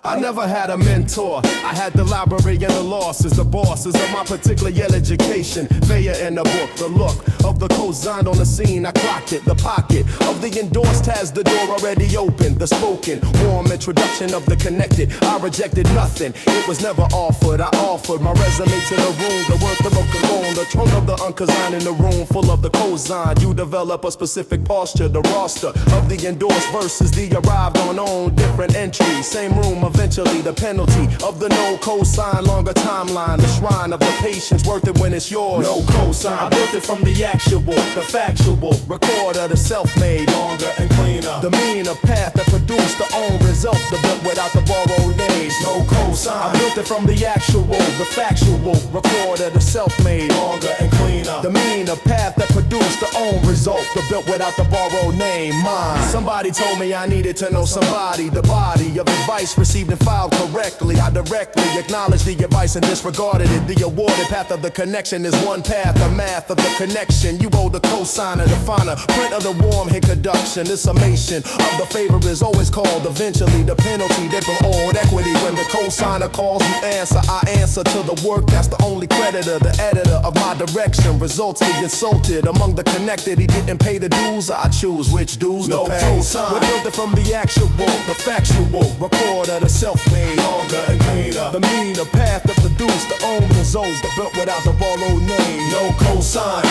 I never had a mentor. I had the library and the losses, the bosses of my particular education. Vaya in the book, the look of the Cosign on the scene. I clocked it, the pocket of the endorsed has the door already open. The spoken, warm introduction of the connected. I rejected nothing, it was never offered. I offered my resume to the room, the worth of a cologne, the trunk of the uncosign in the room full of the Cosign. You develop a specific posture, the roster of the endorsed versus the arrived on different entries. Same room, eventually the penalty of the no cosign, longer timeline, the shrine of the patience, worth it when it's yours. No cosign, I built it from the actual, the factual, recorder, the self-made, longer and cleaner, the meaner path that produced the own result, the built without the borrowed names. No cosign, I built it from the actual, the factual, recorder, the self-made, longer and cleaner, the meaner path that produced the own result, the built without the borrowed name. Mine. Somebody told me I needed to know somebody, the body of advice received and filed correctly. I directly acknowledged the advice and disregarded it. The awarded path of the connection is one path, the math of the connection. You owe the cosigner, the finer print of the warm introduction. The summation of the favor is always called eventually the penalty. They old equity when the cosigner calls you answer. I answer to the work, that's the only creditor, the editor of my direction. Results he insulted among the connected. He didn't pay the dues. I choose which dues to pay. We built it from the actual, the factual, recorder, the self-made, longer and cleaner, the meaner path that produced the own results, the built without the borrowed name. No cosign.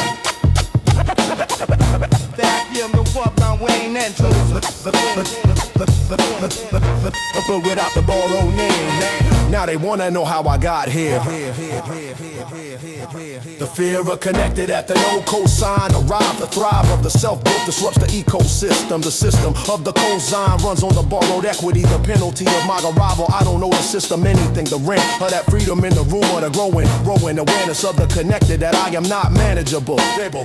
Vacuum the fuck my Wayne enters, but without the borrowed name. Now they wanna know how I got here. The fear of connected at the no cosign. Arrive, the thrive of the self-built disrupts the ecosystem. The system of the cosign runs on the borrowed equity. The penalty of my arrival, I don't know the system anything. The rent of that freedom in the room of the growing awareness of the connected that I am not manageable.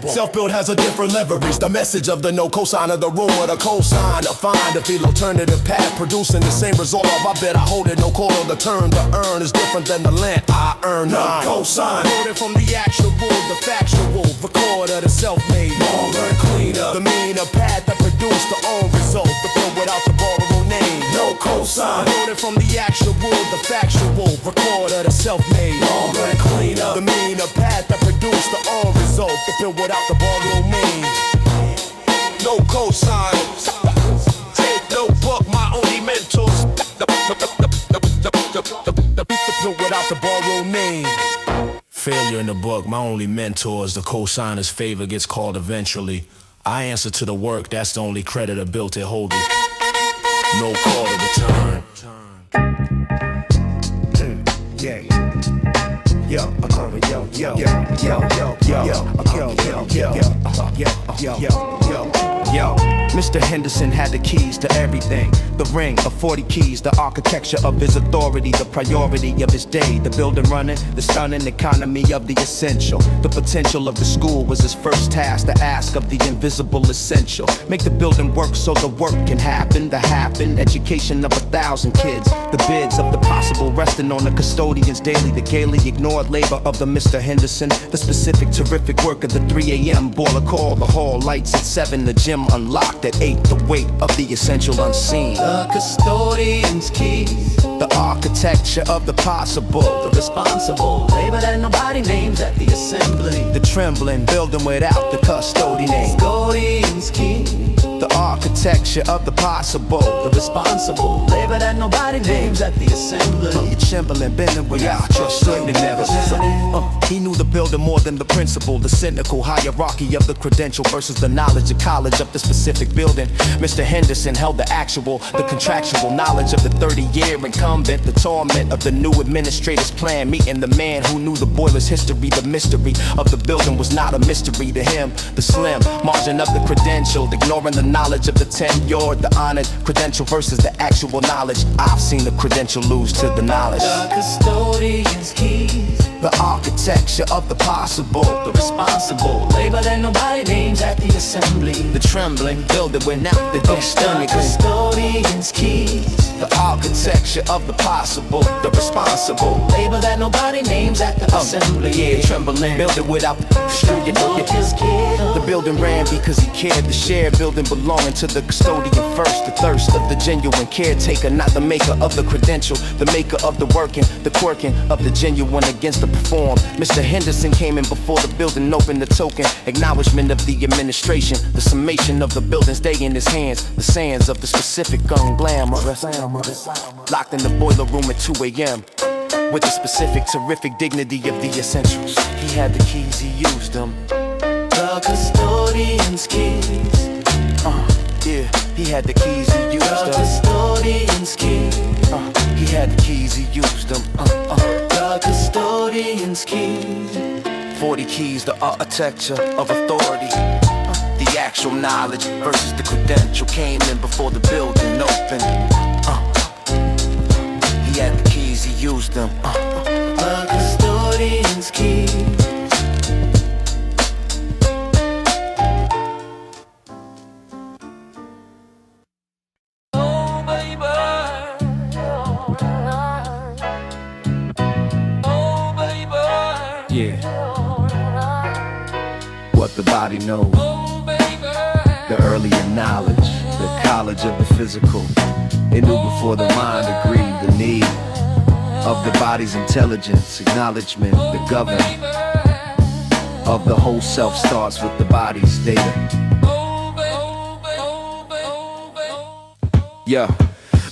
Self-built has a different leverage. The message of the no cosign of the room of the cosign. To find a feel alternative path, producing the same result of I bet I hold it, no call on the turn. The earn is different than the land I earn. No cosign. Wrote it from the actual, the factual, recorder, the self-made, longer and cleaner, the meaner path that produced the own result, the built without the borrowed name. No cosign. Wrote it from the actual, the factual, recorder, the self-made, longer and cleaner, the meaner path that produced the own result, the built without the borrowed name. No cosign. Take no book, my only mentors. The built without the borrowed name. Failure in the book, my only mentors. The cosigner's favor gets called eventually. I answer to the work, that's the only creditor built it, hold it. No call to return. Yeah. Yo, I call it yo, yo, yo, yo, yo, yo, yo. Mr. Henderson had the keys to everything. The ring of 40 keys, the architecture of his authority, the priority of his day, the building running, the stunning economy of the essential. The potential of the school was his first task, the ask of the invisible essential. Make the building work so the work can happen, the happen education of 1,000 kids. The bids of the possible resting on the custodians daily, the gaily ignored labor of the Mr. Henderson, the specific terrific work of the 3 a.m. boiler call, the hall lights at 7, the gym unlocked at 8, the weight of the essential unseen. The custodian's keys, the architecture of the possible, the responsible labor that nobody names at the assembly, the trembling building without the custodian name. Custodian's keys, the architecture of the possible, the responsible labor that nobody names at the assembly, the trembling bending without trust, never. He knew the building more than the principle, the cynical hierarchy of the credential versus the knowledge of college of the specific building. Mr. Henderson held the actual, the contractual knowledge of the 30-year incumbent, the torment of the new administrator's plan, meeting the man who knew the boiler's history. The mystery of the building was not a mystery to him. The slim margin of the credential, ignoring the knowledge of the tenure, the honored credential versus the actual knowledge. I've seen the credential lose to the knowledge. The custodian's keys, The architecture of the possible, the responsible labor that nobody names at the assembly. The trembling building without the destiny. Custodian's keys. The architecture of the possible, the responsible labor that nobody names at the assembly. Yeah, trembling building without the building ran because he cared to share. Building belonging to the custodian first. The thirst of the genuine caretaker, not the maker of the credential, the maker of the working, the quirking of the genuine against the perform. Mr. Henderson came in before the building opened. The token acknowledgement of the administration, the summation of the building's day in his hands, the sands of the specific unglamorous. Locked in the boiler room at 2 a.m. with the specific terrific dignity of the essentials. He had the keys, he used them. The custodian's keys. Yeah, he had the keys, he used them. The custodian's keys. He had the keys, he used them. The custodian's keys. 40 keys, the architecture of authority. The actual knowledge versus the credential came in before the building opened. He had the keys, he used them. The custodian's keys. Oh baby, oh baby, Yeah. What the body knows. oh baby. The earlier knowledge, the college of the physical. It knew before the mind agreed the need of the body's intelligence, acknowledgement, the governing of the whole self starts with the body's data. Yeah,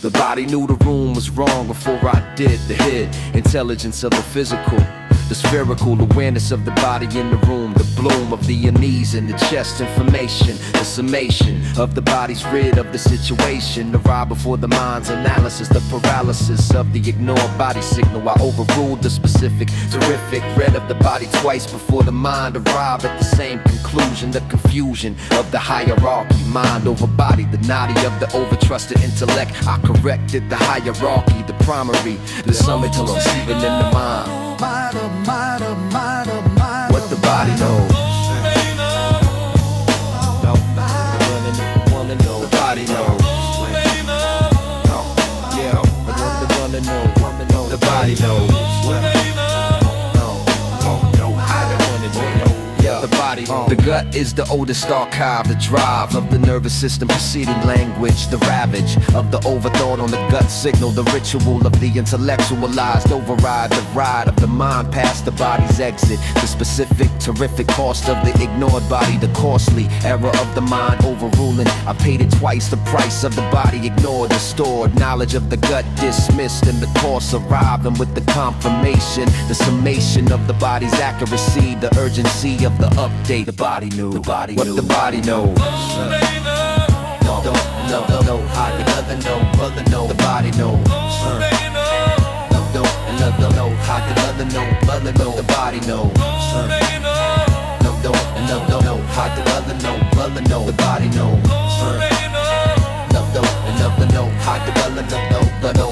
the body knew the room was wrong before I did the hit. Intelligence of the physical, the spherical awareness of the body in the room, the bloom of the unease in the chest information, the summation of the body's rid of the situation, arrive before the mind's analysis, the paralysis of the ignored body signal. I overruled the specific, terrific, read of the body twice before the mind arrived at the same conclusion, the confusion of the hierarchy, mind over body, the naughty of the overtrusted intellect. I corrected the hierarchy, the primary, the summit to receiving in the mind. What the body knows. The body knows. Yeah, the body knows. The body, the gut is the oldest archive, the drive of the nervous system preceding language, the ravage of the overthought on the gut signal, the ritual of the intellectualized override, the ride of the mind past the body's exit, the specific terrific cost of the ignored body, the costly error of the mind overruling. I paid it twice the price of the body ignored, the stored knowledge of the gut dismissed, and the course arrived, and with the confirmation, the summation of the body's accuracy, the urgency of the update. The body knew. The body what knew. The body knows. No, I can never know, brother know. The body knows. No, I can never know, brother know. The body knows. No, I can never know, brother know. The body knows.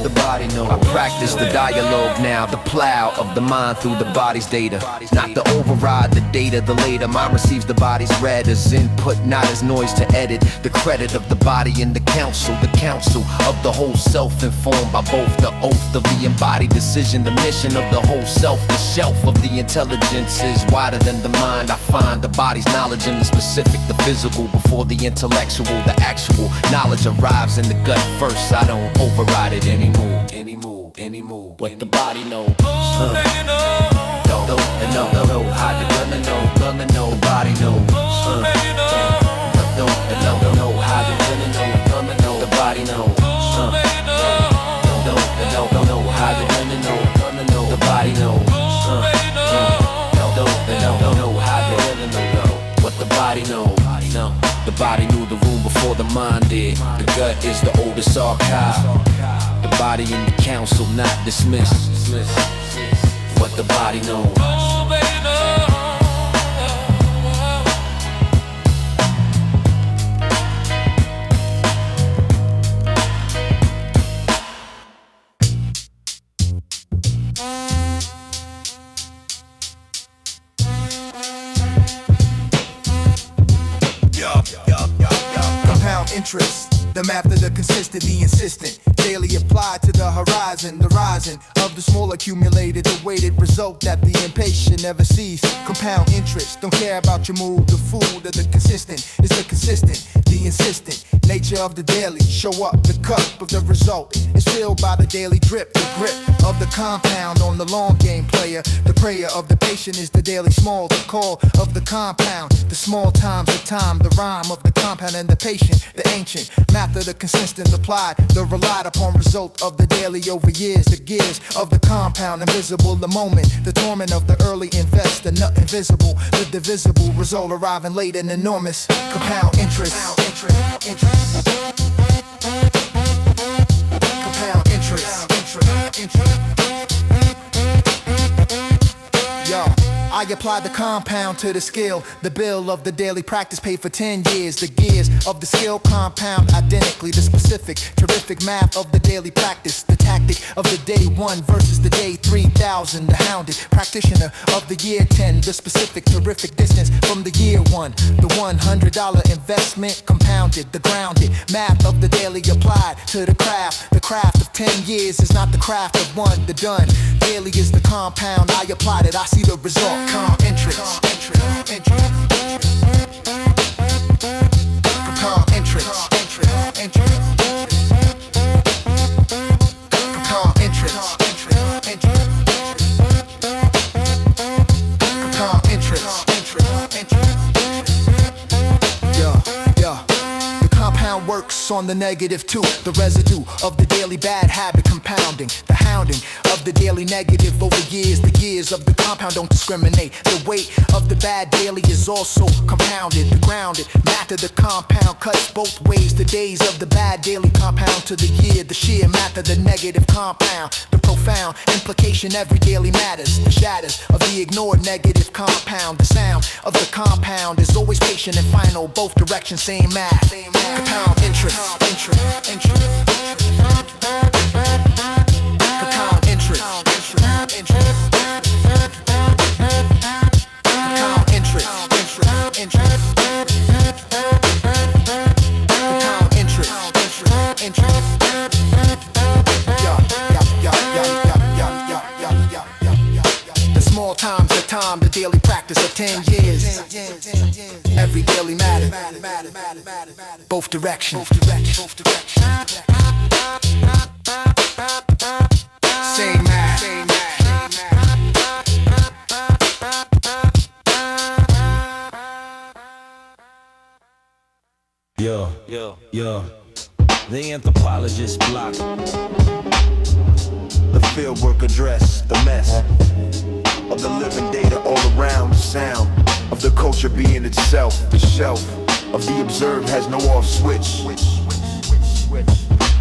The body knows. I practice the dialogue now, the plow of the mind through the body's data. Not to override the data, the later mind receives the body's read as input, not as noise to edit. The credit of the body in the council of the whole self, informed by both the oath of the embodied decision, the mission of the whole self. The shelf of the intelligence is wider than the mind. I find the body's knowledge in the specific, the physical, before the intellectual, the actual knowledge arrives in the gut first. I don't override it anymore. What the body knows. No, I can gonna know, the body knows. No, I can gonna know, the body knows. The body knows. What the body knows. The body knew the room before the mind did. The gut is the oldest archive. The body in the council not dismissed. What the body knows. interest. The method, the consistent, the insistent, daily applied to the horizon, the rising of the small accumulated, the weighted result that the impatient never sees. Compound interest, don't care about your mood, the food, or the consistent is the consistent, the insistent nature of the daily. Show up, the cup of the result is filled by the daily drip, the grip of the compound on the long game player. The prayer of the patient is the daily small, the call of the compound, the small times, the time, the rhyme of the compound and the patient, the ancient method, the consistent applied, the relied upon result of the daily over years, the gears of the compound, invisible the moment, the torment of the early invest, the nut invisible, the divisible result arriving late and enormous compound interest. Compound interest. Yo, I apply the compound to the skill. The bill of the daily practice paid for 10 years. The gears of the skill compound identically. The specific, terrific math of the daily practice. The tactic of the day 1 versus the day 3000. The hounded practitioner of the year 10. The specific, terrific distance from the year 1. The $100 investment compounded. The grounded math of the daily applied to the craft. The craft of 10 years is not the craft of one. The done daily is the compound. I applied it, I see the result. Compound interest. Compound interest. Compound interest. Compound interest. The compound works on the negative too. The residue of the daily bad habit compounding. The hounding of the daily negative over years. The years of the compound don't discriminate. The weight of the bad daily is also compounded. The grounded math of the compound cuts both ways. The days of the bad daily compound to the year. The sheer math of the negative compound. The profound implication every daily matters. The shatters of the ignored negative compound. The sound of the compound is always patient and final. Both directions, same math. Compound interest. Compound interest. Compound interest. Compound interest. Compound interest. The small times, the time, the daily practice of 10 years. Every daily matter. Both directions. Same math. Yo, the Anthropologist block. The fieldwork address, the mess of the living data all around. The sound of the culture being itself. The shelf of the observed has no off switch.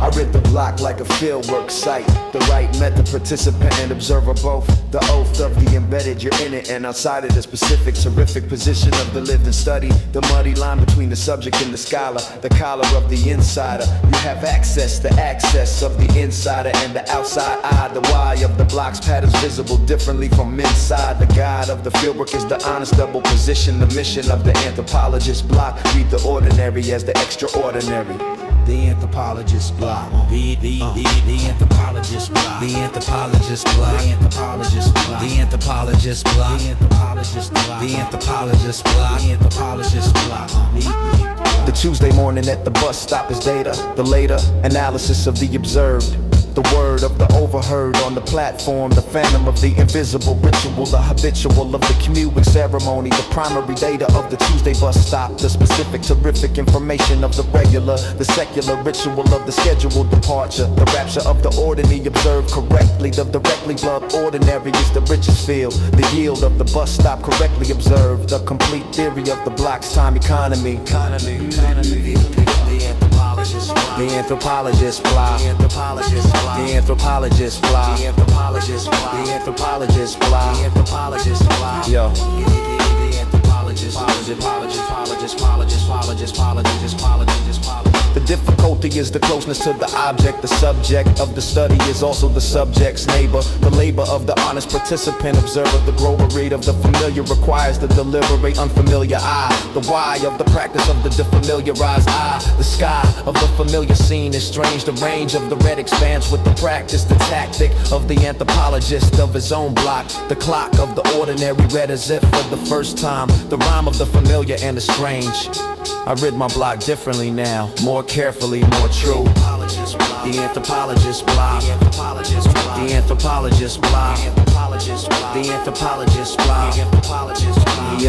I read the block like a fieldwork site. The right method, participant and observer both. The oath of the embedded, you're in it and outside of the specific, terrific position of the lived and study. The muddy line between the subject and the scholar. The collar of the insider. You have access, the access of the insider and the outside eye. The why of the block's patterns visible differently from inside. The guide of the fieldwork is the honest double position. The mission of the Anthropologist block. Read the ordinary as the extraordinary. The Anthropologist block. The Anthropologist block. The Anthropologist block. The Anthropologist block. The Anthropologist block. The Anthropologist block. The Anthropologist block. The Anthropologist block. The Tuesday morning at the bus stop is data. The later analysis of the observed. The word of the overheard on the platform. The phantom of the invisible ritual. The habitual of the commute ceremony. The primary data of the Tuesday bus stop. The specific terrific information of the regular. The secular ritual of the scheduled departure. The rapture of the ordinary observed correctly. The directly blood ordinary is the richest field. The yield of the bus stop correctly observed. The complete theory of the block's time economy. The Anthropologist block. The Anthropologist block. The Anthropologist block. The Anthropologist block. The Anthropologist block. The Anthropologist block. Yo. The Anthropologist. Apologist. The difficulty is the closeness to the object. The subject of the study is also the subject's neighbor. The labor of the honest participant, observer. The grower read of the familiar requires the deliberate unfamiliar eye. The why of the practice of the defamiliarized eye. The sky of the familiar scene is strange. The range of the red expands with the practice. The tactic of the anthropologist of his own block. The clock of the ordinary read as if for the first time. The rhyme of the familiar and the strange. I read my block differently now, more carefully, more true. The anthropologist block. The anthropologist block. The anthropologist block. The anthropologist block. The anthropologist block. The anthropologist block.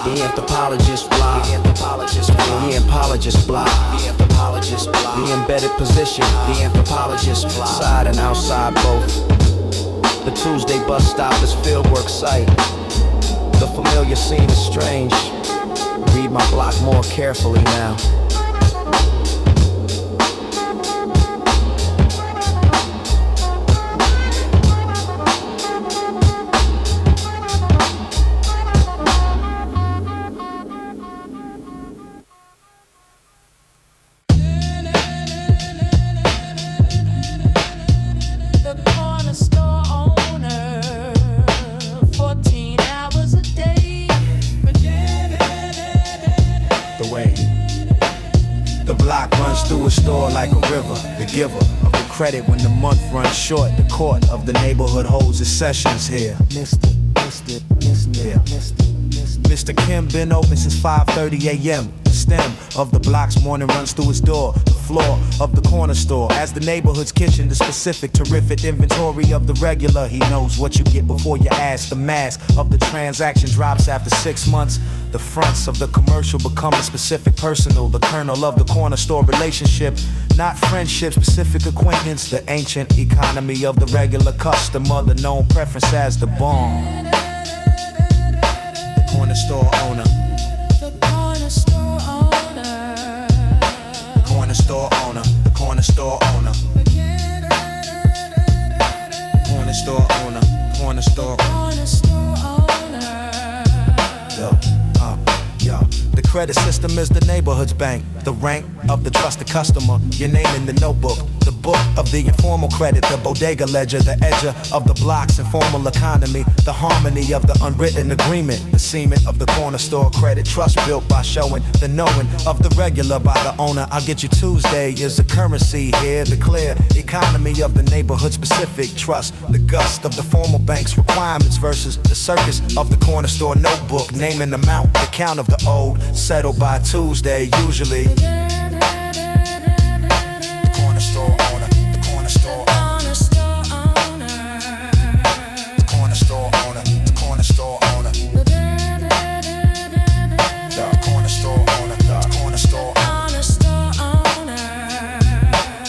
The anthropologist block. The anthropologist block. The anthropologist block. The anthropologist block. The embedded position. The anthropologist block. Side and outside both. The Tuesday bus stop is fieldwork site. The familiar scene is strange. Read my block more carefully now. Through a store like a river, the giver of the credit when the month runs short. The court of the neighborhood holds its sessions here. Mr. Kim been open since 5:30 a.m. The stem of the block's morning runs through his door. The floor of the corner store as the neighborhood's kitchen. The specific terrific inventory of the regular. He knows what you get before you ask. The mask of the transaction drops after 6 months. The fronts of the commercial become a specific personal. The kernel of the corner store relationship, not friendship, specific acquaintance. The ancient economy of the regular customer. The known preference as the bomb. The corner store owner. The corner store owner. The corner store owner. The corner store owner. The corner store owner. Corner store owner. The credit system is the neighborhood's bank. The rank of the trusted customer, your name in the notebook. The book of the informal credit, the bodega ledger. The edger of the block's informal economy. The harmony of the unwritten agreement. The semen of the corner store credit trust built by showing the knowing of the regular by the owner. I'll get you Tuesday is the currency here. The clear economy of the neighborhood specific trust. The gust of the formal bank's requirements versus the circus of the corner store notebook. Naming the amount, the count of the old. Settled by Tuesday usually. The corner store owner. The corner store owner. The corner store owner. The corner store owner. The corner store owner. The corner store owner.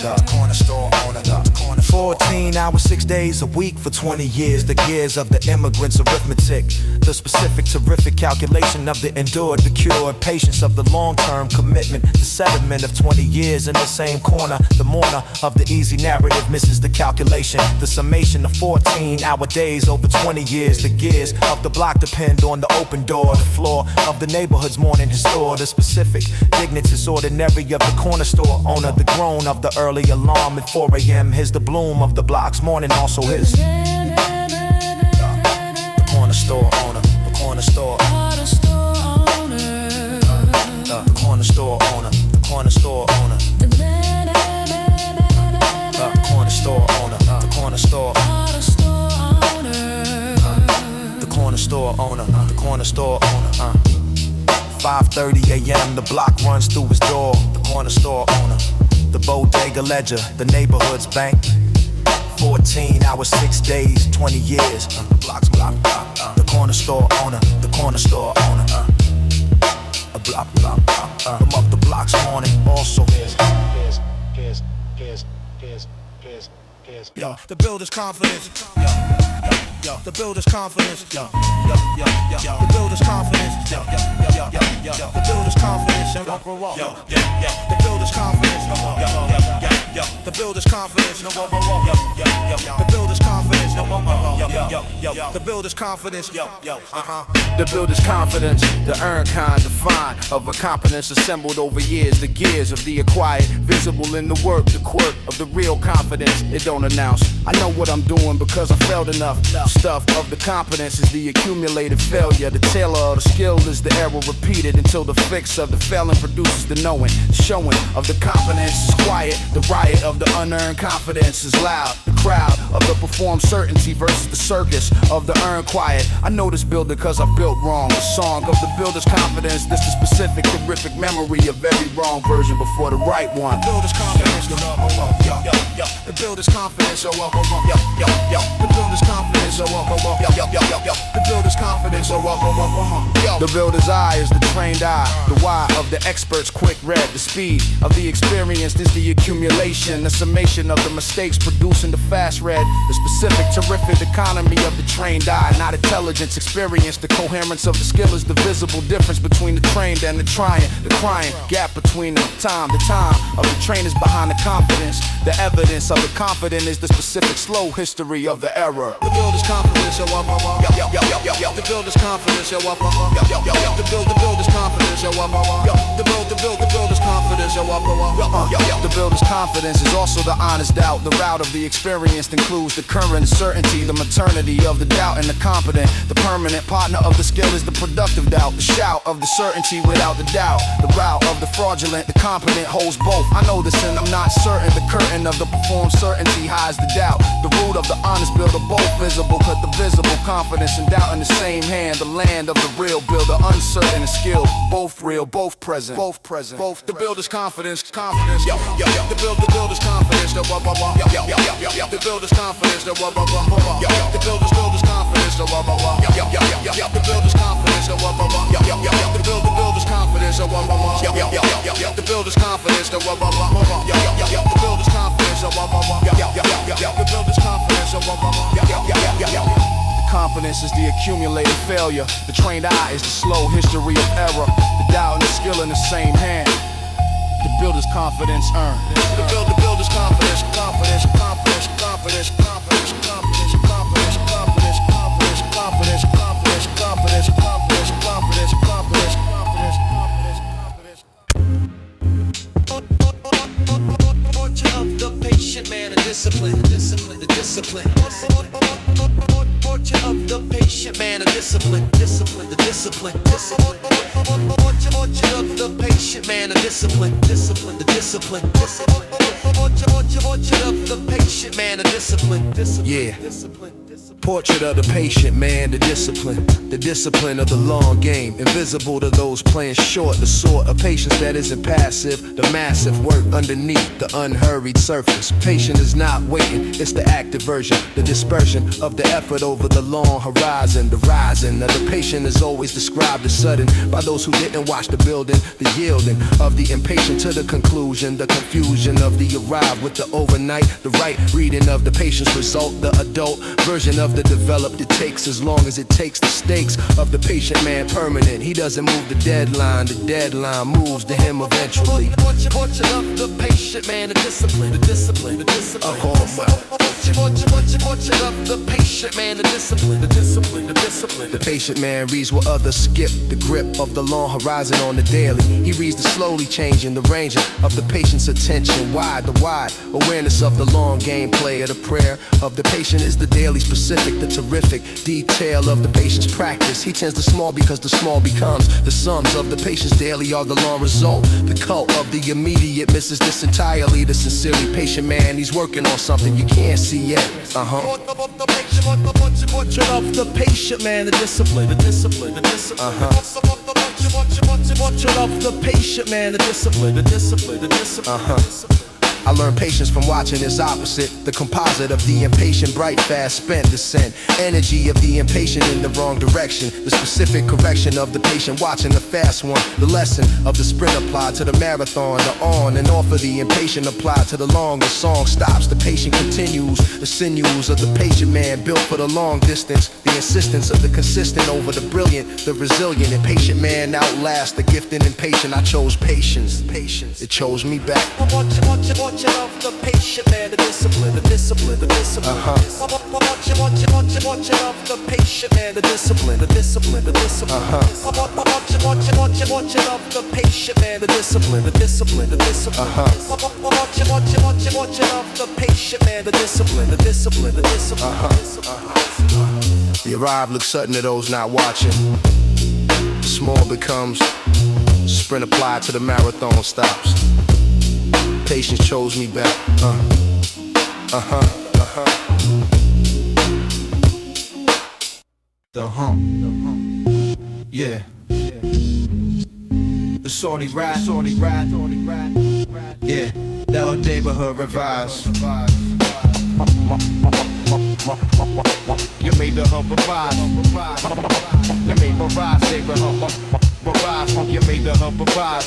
The corner store owner. The corner 14 hours, 6 days a week for 20 years. The gears of the immigrant's arithmetic. The specific terrific calculation of the endured, the cured patience of the long-term commitment. The sediment of 20 years in the same corner. The mourner of the easy narrative misses the calculation. The summation of 14-hour days over 20 years. The gears of the block depend on the open door. The floor of the neighborhood's morning store. The specific dignitas ordinary of the corner store owner. The groan of the early alarm at 4 a.m. Here's the bloom of the block's morning, also his. The corner store owner. The corner store owner. The corner store owner. The corner store owner. The corner store owner. The corner store owner. The corner store owner. The corner store owner. 5:30 a.m. The block runs through his door. The corner store owner. The bodega ledger. The neighborhood's bank. 14 hours, 6 days, 20 years. The block's block. The corner store owner. The corner store owner. A block. I'm up the block's morning. Also here's. Yo, the builder's confidence. Yo. The builder's confidence, the builder's confidence, the builder's confidence, the builder's confidence, the builder's confidence, the builder's confidence, the builder's confidence, The builder's confidence, the earned kind defined of a competence assembled over years, the gears of the acquired, visible in the work, the quirk of the real confidence. It don't announce. I know what I'm doing because I felt enough. Stuff of the competence is the accumulated failure. The tailor of the skill is the error repeated until the fix of the failing produces the knowing. The showing of the competence is quiet. The riot of the unearned confidence is loud. The crowd of the performed certainty versus the circus of the earned quiet. I know this builder cause I built wrong. The song of the builder's confidence. This the specific, horrific memory of every wrong version before the right one. The builder's confidence, the builder's confidence, the builder's confidence, the builder's confidence, The builder's eye is the trained eye. The why of the expert's quick read. The speed of the experienced is the accumulation. The summation of the mistakes producing the fast read. The specific, terrific economy of the trained eye. Not intelligence, experience. The coherence of the skill is the visible difference between the trained and the trying. The crying gap between the time of the trainers behind the confidence. The evidence of the confident is the specific slow history of the error. The builder's confidence, the builder's confidence, the builder's confidence, the builder's confidence, The builder's confidence is also the honest doubt. The route of the experienced includes the current certainty, the maternity of the doubt and the competent. The permanent partner of the skill is the productive doubt. The shout of the certainty without the doubt. The route of the fraudulent, the competent holds both. I know this and I'm not certain. The curtain of the performed certainty hides the doubt. The root of the honest builder, both visible. Put the visible confidence and doubt in the same hand. The land of the real builder, uncertain and skilled. Both real, both present. Both the builder's confidence, the builder's confidence, the builder's confidence, the builder's confidence, the builder's confidence, the builder's confidence, the builder's confidence, the builder's confidence, the builder's confidence, Confidence is the accumulated failure. The trained eye is the slow history of error. The doubt and the skill in the same hand. The builder's confidence earned. The builder's confidence, confidence, confidence, confidence, confidence, confidence, confidence, confidence, confidence, confidence, confidence, confidence, confidence, confidence, confidence, confidence, Portrait of the patient man, the discipline, the discipline, the discipline. Portrait of the patient man, the discipline, discipline, the discipline, discipline. Portrait of the patient man, the discipline, discipline, the discipline, discipline. Portrait of the patient man, the discipline, discipline, discipline. Portrait of the patient man, the discipline of the long game. Invisible to those playing short, the sort of patience that isn't passive. The massive work underneath the unhurried surface. Patient is not waiting, it's the active version. The dispersion of the effort over the long horizon. The rising of the patient is always described as sudden by those who didn't watch the building. The yielding of the impatient to the conclusion. The confusion of the arrive with the overnight. The right reading of the patient's result. The adult version of the developed. It takes as long as it takes. The stakes of the patient man permanent. He doesn't move the deadline moves to him eventually. Portrait of the patient man, the discipline, the discipline, the discipline. Portrait of the patient man, the discipline, the discipline, the discipline. The patient man reads what others skip. The grip of the long horizon on the daily. He reads the slowly changing, the ranging of the patient's attention. Wide, the wide awareness of the long gameplay of the prayer of the patient is the daily specific, the terrific detail of the patient's practice. He tends to small because the small becomes the sums of the patient's daily are the long result. The cult of the immediate misses this entirely. The sincerely patient man, he's working on something you can't see yet. Portrait of the patient man, the discipline, the discipline, the discipline. Portrait of the patient man, the discipline, the discipline, the discipline. I learned patience from watching his opposite. The composite of the impatient, bright, fast, spent descent. Energy of the impatient in the wrong direction. The specific correction of the patient watching the fast one. The lesson of the sprint applied to the marathon. The on and off of the impatient applied to the long. The song stops, the patient continues. The sinews of the patient man built for the long distance. The insistence of the consistent over the brilliant. The resilient impatient man outlasts the gifted and patient. I chose patience. Patience. It chose me back. Want you love the patient man, the discipline, the discipline, the discipline. Want you love the patient man, the discipline, the discipline, the discipline. Want you love the patient man, the discipline, the discipline, the discipline. Want you love the patient man, the discipline, the discipline, the discipline. The arrive looks sudden to those not watching. Small becomes sprint applied to the marathon stops. Patience chose me back. The hump. Yeah. The sorty ride. Yeah. The old neighborhood revives. You made the hump revive. You made my ride, say revive. You made the hump revive.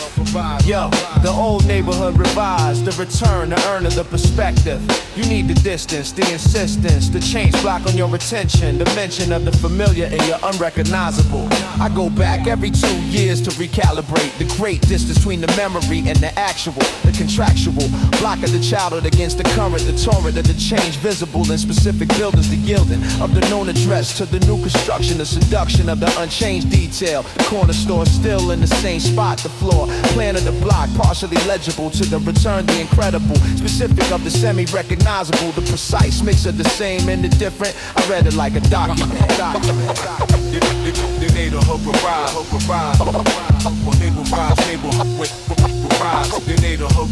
Yo, the old neighborhood revives. The return, the earn of the perspective. You need the distance, the insistence, the change block on your attention, the mention of the familiar and your unrecognizable. I go back every 2 years to recalibrate the great distance between the memory and the actual, the contractual block of the childhood against the current, the torrent of the change visible in specific buildings, the yielding of the known address to the new construction, the seduction of the unchanged detail. The corner store still in the same spot, the floor plan of the block partially legible to the return, the incredible, specific of the semi-recognizable, the precise mix of the same and the different. I read it like a document. The neighborhood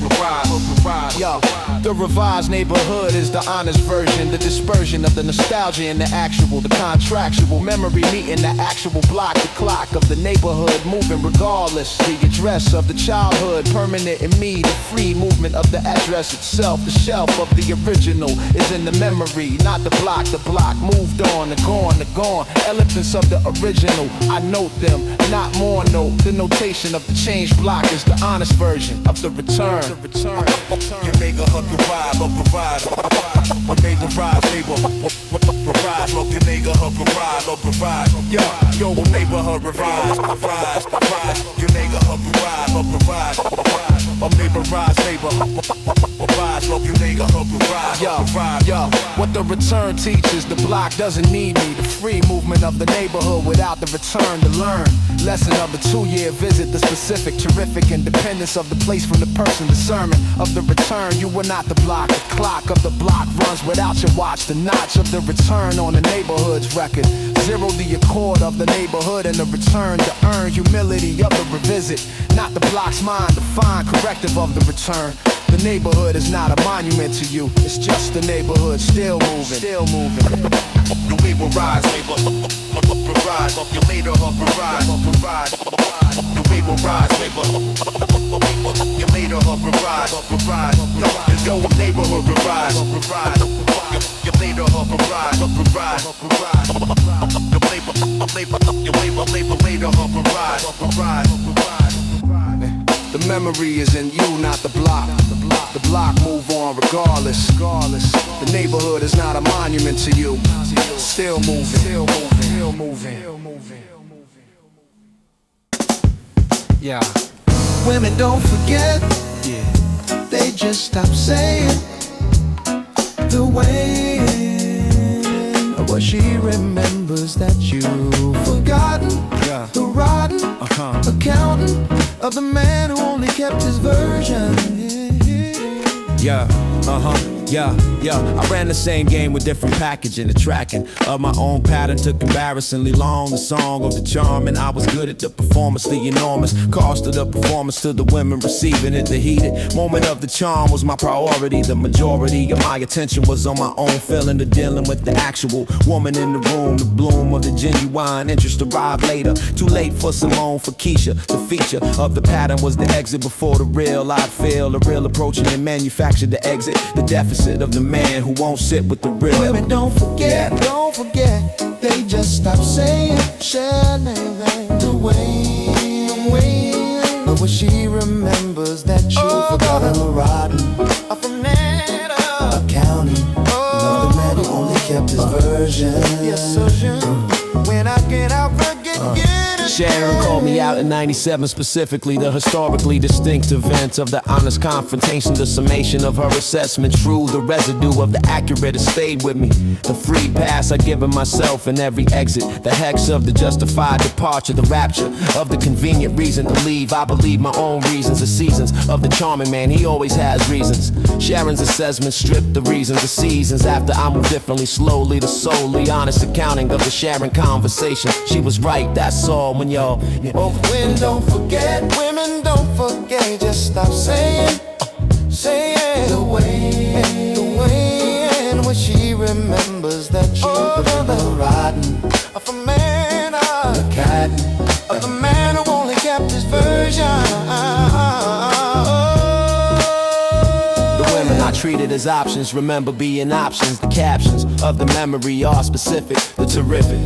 revive. Yo, the revised neighborhood is the honest version, the dispersion of the nostalgia and the actual, the contractual memory meeting the actual block, the clock of the neighborhood moving regardless. The address of the childhood permanent in me, the free movement of the address itself. The shelf of the original is in the memory, not the block. The block moved on, the gone. Elephants of the original, I note them, not more note. The notation of the change block is the honest version of the return. You make a hook revive. You make a rise, neighbor. Revive, you make a hook revive. Yo, neighborhood revive. You make a hook revive. A neighbor rise, neighbor. Revive, you make a hook revive. Yo, what the return teaches, the block doesn't need me. The free movement of the neighborhood without the return to learn. Lesson of a 2-year visit, the specific, terrific independence of the place from the person. The sermon of the return, you were not the block. The clock of the block runs without your watch. The notch of the return on the neighborhood's record. Zero the accord of the neighborhood and the return to earn humility of the revisit. Not the block's mind, the fine corrective of the return. The neighborhood is not a monument to you, it's just the neighborhood still moving. You neighbor rise, neighbor. Revive, you later revive. You neighbor rise, neighbor. You later revive. Yo, neighborhood revive. You later revive. You later revive. The memory is in you, not the block. The block move on regardless. The neighborhood is not a monument to you. Still moving. Yeah. Women don't forget, they just stop saying the way in what she remembers that you've forgotten. The rotten accountant of the man who only kept his version. Yeah, I ran the same game with different packaging. The tracking of my own pattern took embarrassingly long. The song of the charm, and I was good at the performance. The enormous cost of the performance to the women receiving it. The heated moment of the charm was my priority. The majority of my attention was on my own feeling, to dealing with the actual woman in the room. The bloom of the genuine interest arrived later. Too late for Simone, for Keisha. The feature of the pattern was the exit before the real. I'd feel the real approaching and manufacture the exit. The deficit of the man who won't sit with the real. Women, don't forget, they just stop saying the way. But when she remembers that you forgot her rotten accounting of the man who only kept his version. When I get out, Sharon called me out in 97, specifically the historically distinct event of the honest confrontation, the summation of her assessment. True, the residue of the accurate has stayed with me. The free pass I given myself in every exit, the hex of the justified departure, the rapture of the convenient reason to leave. I believe my own reasons, the seasons of the charming man, he always has reasons. Sharon's assessment stripped the reasons, the seasons after I move differently, slowly to solely honest accounting of the Sharon conversation. She was right, that's all. When y'all, women don't forget, just stop saying the way, and when she remembers that you were the rotten of a man, the cat of the man who only kept his version. I treated as options, remember being options. The captions of the memory are specific, the terrific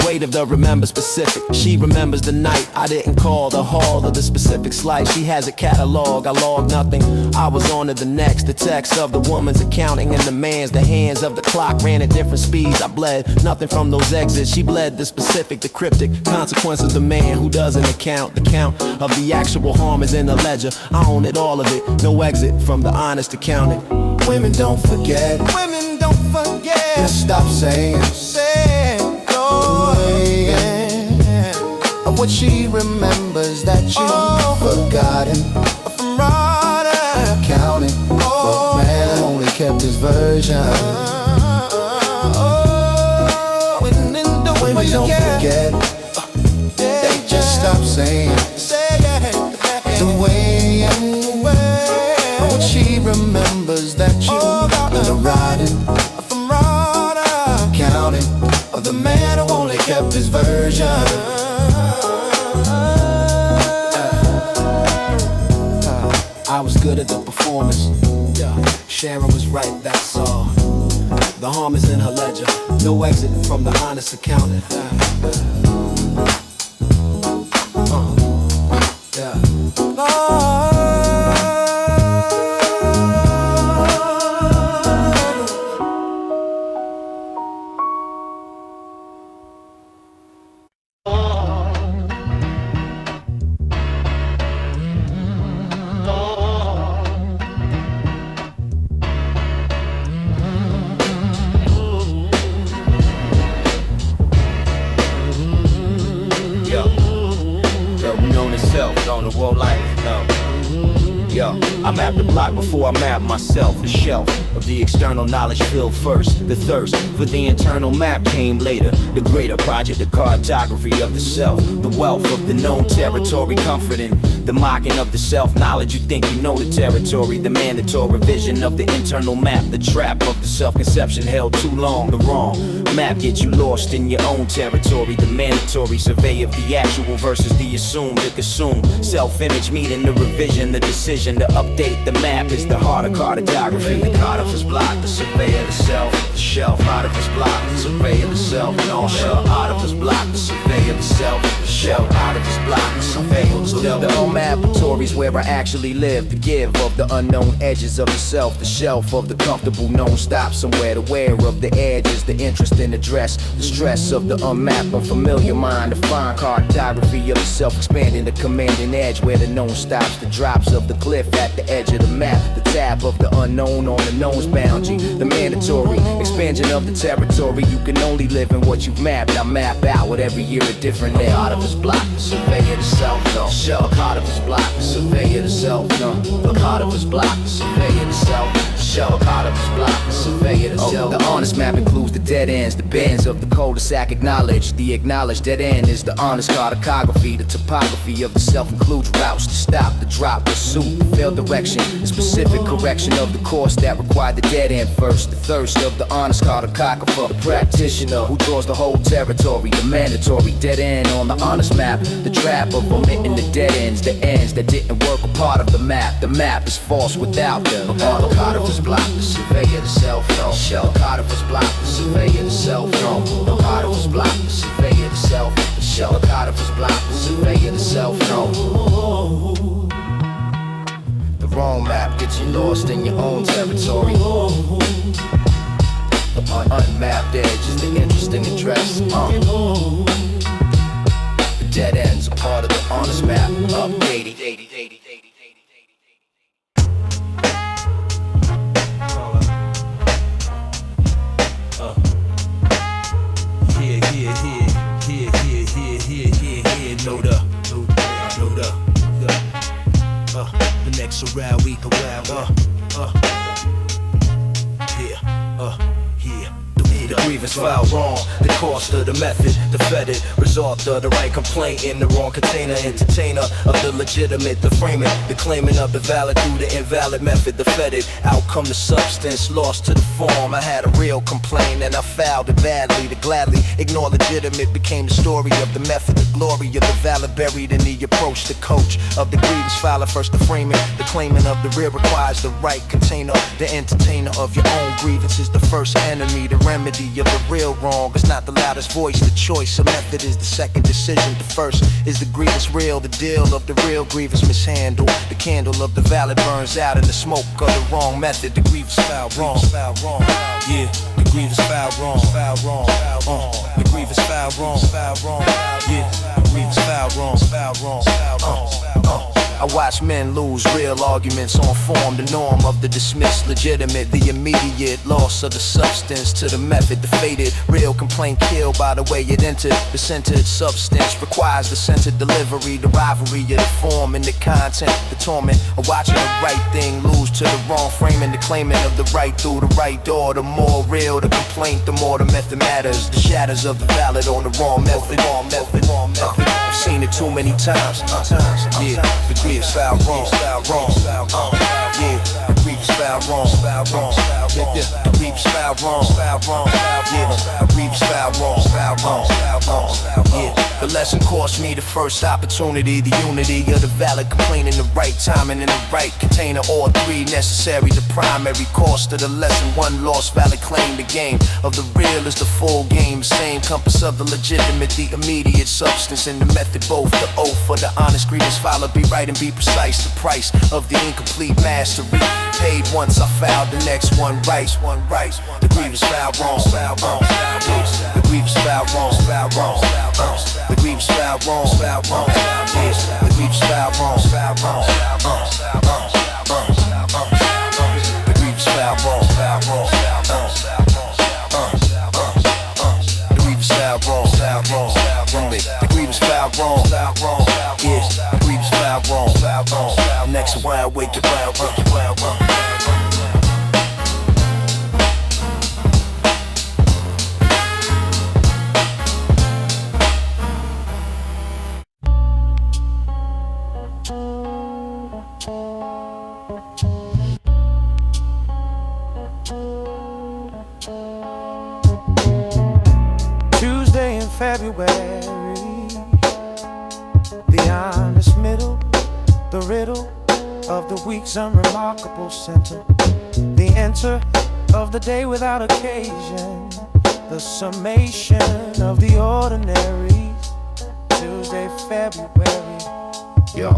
weight of the remember specific. She remembers the night I didn't call, the hall of the specific slight. She has a catalog, I logged nothing. I was on to the next, the text of the woman's accounting and the man's. The hands of the clock ran at different speeds. I bled nothing from those exits. She bled the specific, the cryptic consequences of the man who doesn't account. The count of the actual harm is in the ledger. I own it, all of it, no exit from the honest accounting. Women don't forget, just stop saying no way. What she remembers that you forgotten from counting, but man only kept his version. Women don't forget, they just stop saying the way. What she remembers that you the riding from counting of the man who only kept his version. I was good at the performance. Sharon was right, that's all. The harm is in her ledger. No exit from the honest accountant. I mapped the block before I mapped myself. The shelf of the external knowledge filled first. The thirst for the internal map came later. The greater project, the cartography of the self. The wealth of the known territory, comforting the mocking of the self-knowledge. You think you know the territory, the mandatory vision of the internal map. The trap of the self-conception held too long. The wrong map gets you lost in your own territory. The mandatory survey of the actual versus the assumed. To consume self-image meeting the revision. The decision to update the map is the heart of cartography. The cartographer's block, the survey of the self. The shelf, cartographer's block, the survey of the self. And all shell, cartographer's block, the survey of the self. The shell, cartographer's block, the survey of the self. The own laboratories where I actually live. The give of the unknown edges of the self. The shelf of the comfortable known stop somewhere. The wear of the edges, the interest in the dress. The stress of the unmapped, unfamiliar mind. The fine cartography of the self expanding the commanding edge where the known stops. The drops of the cliff at the edge of the map. The tab of the unknown on the known's boundary. The mandatory expansion of the territory. You can only live in what you've mapped. I map out with every year a different layer. Out of his block, the survey of the self, no. Shell, out of his block, the survey of the self, no. Look out of his block, the survey of the self. show. Cartographer's block, the surveyor, the show. The honest map includes the dead ends, the bends of the cul-de-sac acknowledged. The acknowledged dead end is the honest cartography. The topography of the self includes routes to stop, the drop, pursuit, the failed direction, the specific correction of the course that required the dead end first. The thirst of the honest cartographer, the practitioner who draws the whole territory, the mandatory dead end on the honest map. The trap of omitting the dead ends, the ends that didn't work a part of the map. The map is false without them. On the Cartographer's block, the surveyor, the self-known. The Cartographer's block, the surveyor, the self-known. The Cartographer's block, the surveyor, the self-known. The Cartographer's block, the surveyor, the self-known. The wrong map gets you lost in your own territory. The unmapped edge is the interesting address. The dead ends are part of the honest map. Updated. Load up. The next around we go round. The grievance file wrong, the cost of the method, the fetid result of the right complaint in the wrong container, entertainer of the legitimate, the framing, the claiming of the valid through the invalid method, the fetid outcome, the substance lost to the form. I had a real complaint and I fouled it badly. To gladly ignore legitimate became the story of the method, the glory of the valid buried in the approach. The coach of the grievance filer, first the framing, the claiming of the real requires the right container. The entertainer of your own grievance is the first enemy. The remedy of the real wrong is not the loudest voice. The choice of method is the second decision. The first is the grievance real, the deal of the real grievance mishandled. The candle of the valid burns out in the smoke of the wrong method. The grievance foul wrong. Yeah, the grievance foul wrong. The grievance foul wrong. Yeah, the grievance foul wrong. I watch men lose real arguments on form. The norm of the dismissed legitimate, the immediate loss of the substance to the method, the faded real complaint killed by the way it entered. The centered substance requires the centered delivery, the rivalry of the form and the content, the torment of watching the right thing lose to the wrong framing, the claiming of the right through the right door. The more real the complaint, the more the method matters. The shadows of the valid on the wrong method. I've seen it too many times. Yeah, the grievance foul wrong. Yeah, the grievance foul wrong. Yeah, the grievance foul wrong. Yeah, the grievance foul wrong. Yeah, the lesson cost me the first opportunity, the unity of the valid complaint in the right time and in the right container. All three necessary, the primary cost of the lesson. One lost valid claim, the game of the real is the full game. Same compass of the legitimate, the immediate substance and the method, both the oath for the honest grievance filer. Be right and be precise. The price of the incomplete mastery. Paid once, I fouled the next one right. The grievance foul wrong. The grievance foul wrong. The grievance foul wrong. The grievance foul wrong. The grievance foul wrong. The grievance foul wrong. The grievance foul wrong. Yeah, the grievance foul wrong. Next round, wait the round. Tuesday in February, the honest middle, the riddle of the week's unremarkable center, the enter of the day without occasion, the summation of the ordinaries. Tuesday, February. Yo,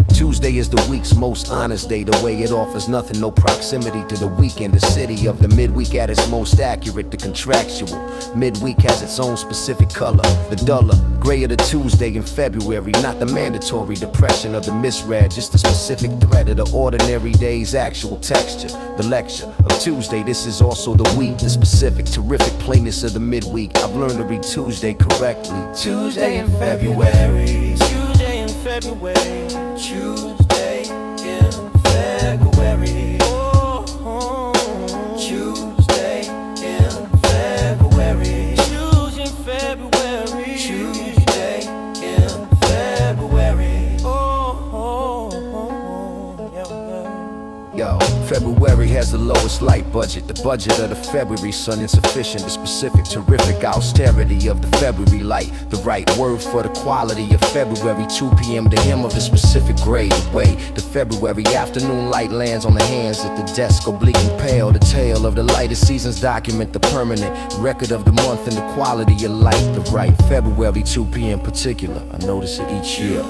Tuesday is the week's most honest day. The way it offers nothing, no proximity to the weekend. The city of the midweek at its most accurate, the contractual. Midweek has its own specific color. The duller, grayer the Tuesday in February. Not the mandatory depression of the misread, just the specific threat of the ordinary day's actual texture. The lecture of Tuesday, this is also the week. The specific, terrific plainness of the midweek. I've learned to read Tuesday correctly. Tuesday in February. Tuesday in February. Tuesday in February. Oh, February has the lowest light budget. The budget of the February sun insufficient. The specific, terrific austerity of the February light. The right word for the quality of February. 2 p.m. to him of the specific grade. Way the February afternoon light lands on the hands at the desk, oblique and pale. The tale of the lightest seasons document the permanent record of the month and the quality of light. The right February 2 p.m. particular. I notice it each year.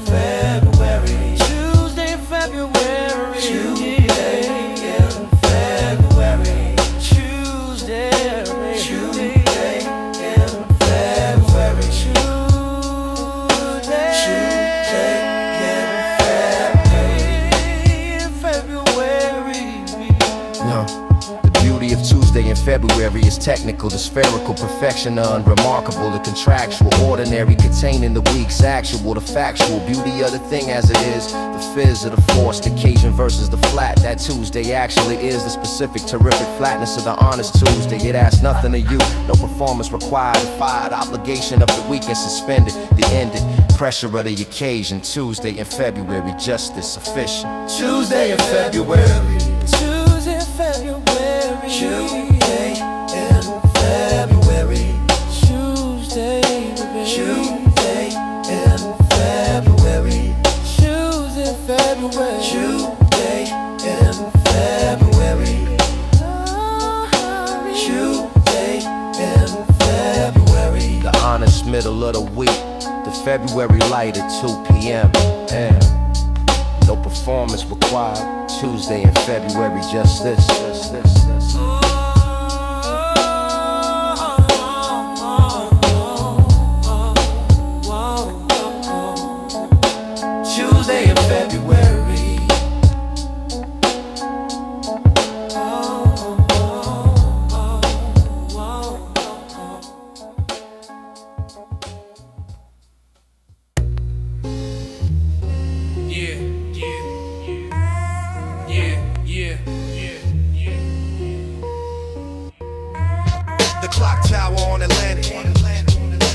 February, Tuesday in February, Tuesday in February, Tuesday in February, Tuesday in February, No. The beauty of Tuesday in February is technical, the spherical perfection, the unremarkable, the contractual, ordinary, containing the week's actual, the factual beauty of the thing as it is, the fizz of the force, the occasion versus the flat. That Tuesday actually is the specific, terrific flatness of the honest Tuesday. It asks nothing of you, no performance required, fired, obligation of the weekend suspended, the ended, pressure of the occasion. Tuesday in February, justice sufficient. Tuesday in February, Tuesday in February, Tuesday in February, Tuesday in February, Tuesday in February, Tuesday in February, Tuesday in February, Tuesday in February. The honest middle of the week, the February light at 2 p.m. And no performance required. Tuesday in February, just this. Tuesday in February. The clock tower on Atlantic,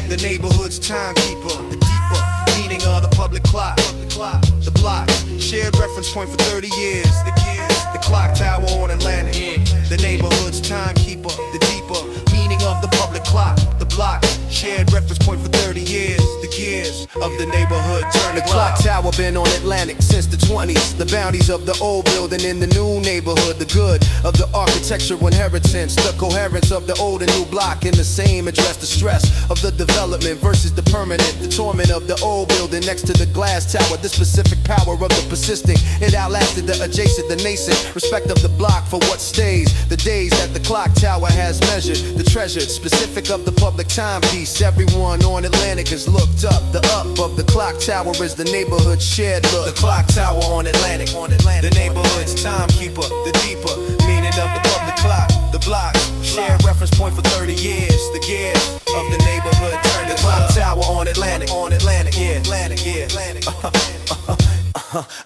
the neighborhood's timekeeper, the deeper meaning of the public clock, the block, shared reference point for 30 years, the clock tower on Atlantic, the neighborhood's timekeeper, the deeper meaning of the public clock, the block, shared reference point for 30 years, the gears of the neighborhood turn The clock tower been on Atlantic since the 20s. The bounties of the old building in the new neighborhood. The good of the architectural inheritance. The coherence of the old and new block in the same address. The stress of the development versus the permanent. The torment of the old building next to the glass tower. The specific power of the persisting. It outlasted the adjacent, the nascent. Respect of the block for what stays. The days that the clock tower has measured. The treasured, specific of the public timepiece. Everyone on Atlantic is looked up. The up of the clock tower is the neighborhood shared look. The clock tower on Atlantic, the neighborhood's timekeeper. The deeper meaning of the public clock. The block, shared reference point for 30 years. The gears of the neighborhood turn. The clock tower on Atlantic, yeah, Atlantic, yeah.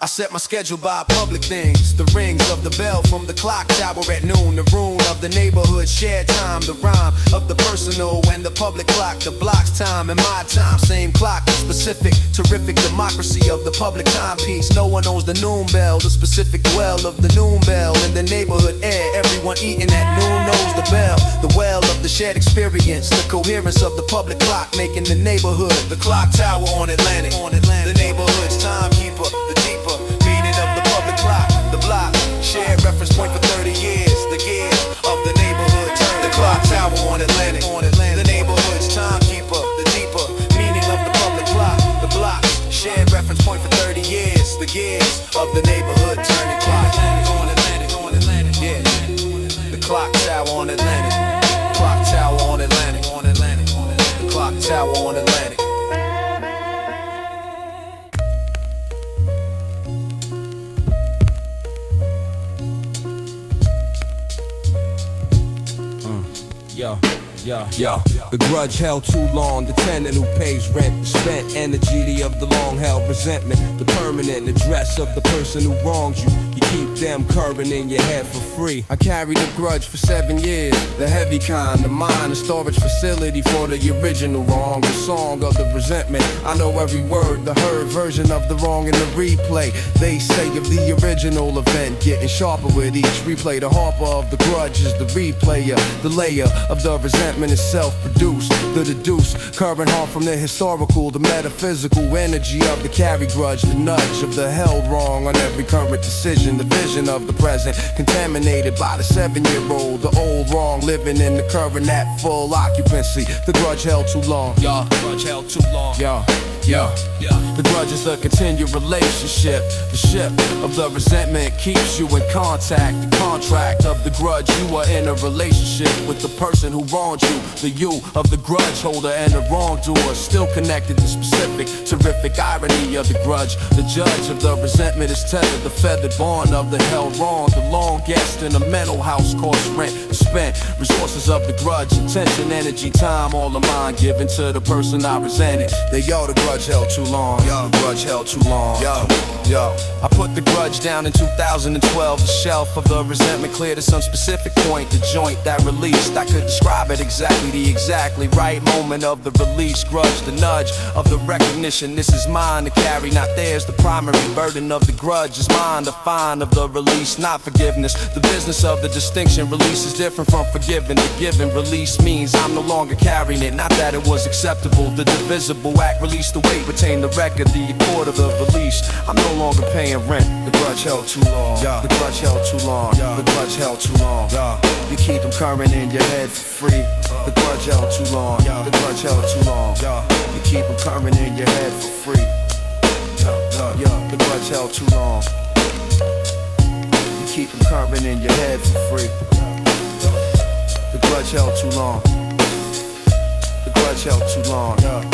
I set my schedule by public things. The rings of the bell from the clock tower at noon. The rune of the neighborhood shared time. The rhyme of the personal and the public clock. The block's time and my time, same clock. The specific, terrific democracy of the public timepiece. No one owns the noon bell. The specific well of the noon bell. In the neighborhood air, everyone eating at noon knows the bell. The well of the shared experience. The coherence of the public clock making the neighborhood. The clock tower on Atlantic, the neighborhood's timekeeper. The deeper meaning of the public clock. The block, shared reference point for 30 years. The gears of the neighborhood turn. The clock tower on Atlantic, the neighborhood's timekeeper. The deeper meaning of the public clock. The block, shared reference point for 30 years. The gears of the neighborhood turn. The clock on Atlantic, yeah. The clock tower on Atlantic. Clock tower on Atlantic, the clock tower on Atlantic. Yo, the grudge held too long. The tenant who pays rent, the spent energy of the long held resentment, the permanent address of the person who wronged you. You keep them curving in your head for free. I carried the grudge for 7 years, the heavy kind, the mine, a storage facility for the original wrong, the song of the resentment. I know every word, the heard version of the wrong in the replay. They say of the original event, getting sharper with each replay. The harper of the grudge is the replayer. The layer of the resentment is self-produced. The deduce, current harm from the historical, the metaphysical energy of the carry grudge, the nudge of the held wrong on every current decision, the vision of the present, contaminated by the 7-year-old, the old wrong, living in the current at full occupancy. The grudge held too long, yeah. Grudge held too long, yeah. Yeah. The grudge is a continued relationship. The ship of the resentment keeps you in contact. The contract of the grudge, you are in a relationship with the person who wronged you. The you of the grudge holder and the wrongdoer, still connected to specific, terrific irony of the grudge. The judge of the resentment is tethered, the feathered bond of the held wrong. The long guest in a mental house costs rent, spent resources of the grudge, attention, energy, time, all of mine given to the person I resented. They all the grudge held too long, yo. The grudge held too long, yo. I put the grudge down in 2012. The shelf of the resentment cleared at some specific point. The joint that released, I could describe it exactly. The exactly right moment of the release. Grudge, the nudge of the recognition. This is mine to carry, not theirs. The primary burden of the grudge is mine. The fine of the release, not forgiveness. The business of the distinction. Release is different from forgiving. The given release means I'm no longer carrying it. Not that it was acceptable. The divisible act released the weight, retain the record, the accord of the release. I'm no longer paying rent. The grudge held too long, yeah. The grudge held too long, yeah. The grudge held too long, yeah. You keep them current in your head for free. The grudge held too long, yeah. The grudge held too long, yeah. You keep them current in your head for free. Yeah. The grudge held too long. You keep them current in your head for free. The grudge held too long. The grudge held too long, yeah.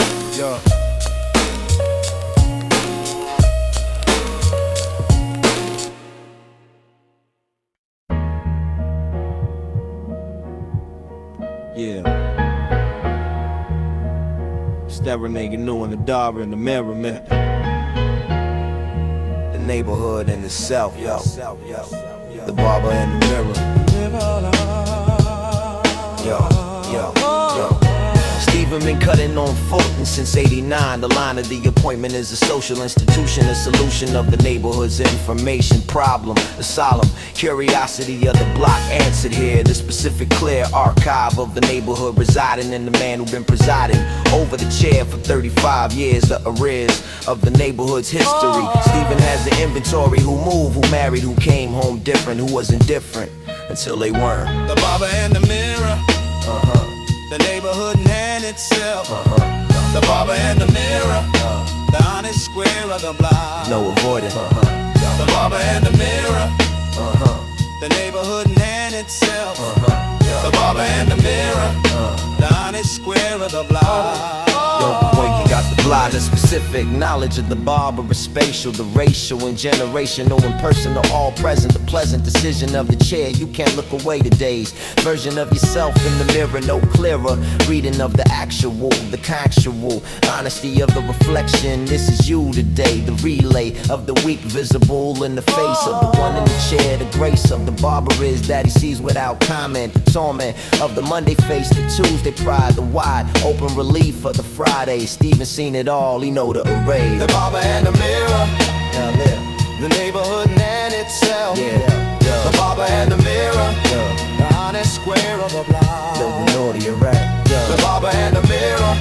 Yeah. It's that nigga new in the Barber and the Mirror, man. The neighborhood in itself, yo. The Barber and the Mirror. Yo. Stephen been cutting on Fulton since '89. The line of the appointment is a social institution, a solution of the neighborhood's information problem. The solemn curiosity of the block answered here. The specific clear archive of the neighborhood residing in the man who been presiding over the chair for 35 years. The arrears of the neighborhood's history. Stephen has the inventory. Who moved, who married, who came home different, who wasn't different until they weren't. The Barber and the Mirror. The neighborhood in itself. The Barber and the Mirror. The honest square of the block. No avoiding. The Barber and the Mirror. The neighborhood in itself. The Barber and the Mirror. The honest square of the block. Yo, boy, you got the block. The specific knowledge of the barber is spatial, the racial and generational and personal, all present. The pleasant decision of the chair, you can't look away today's version of yourself in the mirror, no clearer. Reading of the actual, the actual honesty of the reflection. This is you today, the relay of the weak visible in the face of the one in the chair. The grace of the barber is that he sees without comment. The torment of the Monday face, the Tuesday pride, the wide open relief of the Friday. Stephen seen it all, he know the array. The Barber and the Mirror. The neighborhood in itself. The Barber and the Mirror. The honest square of the block. The Barber and the Mirror.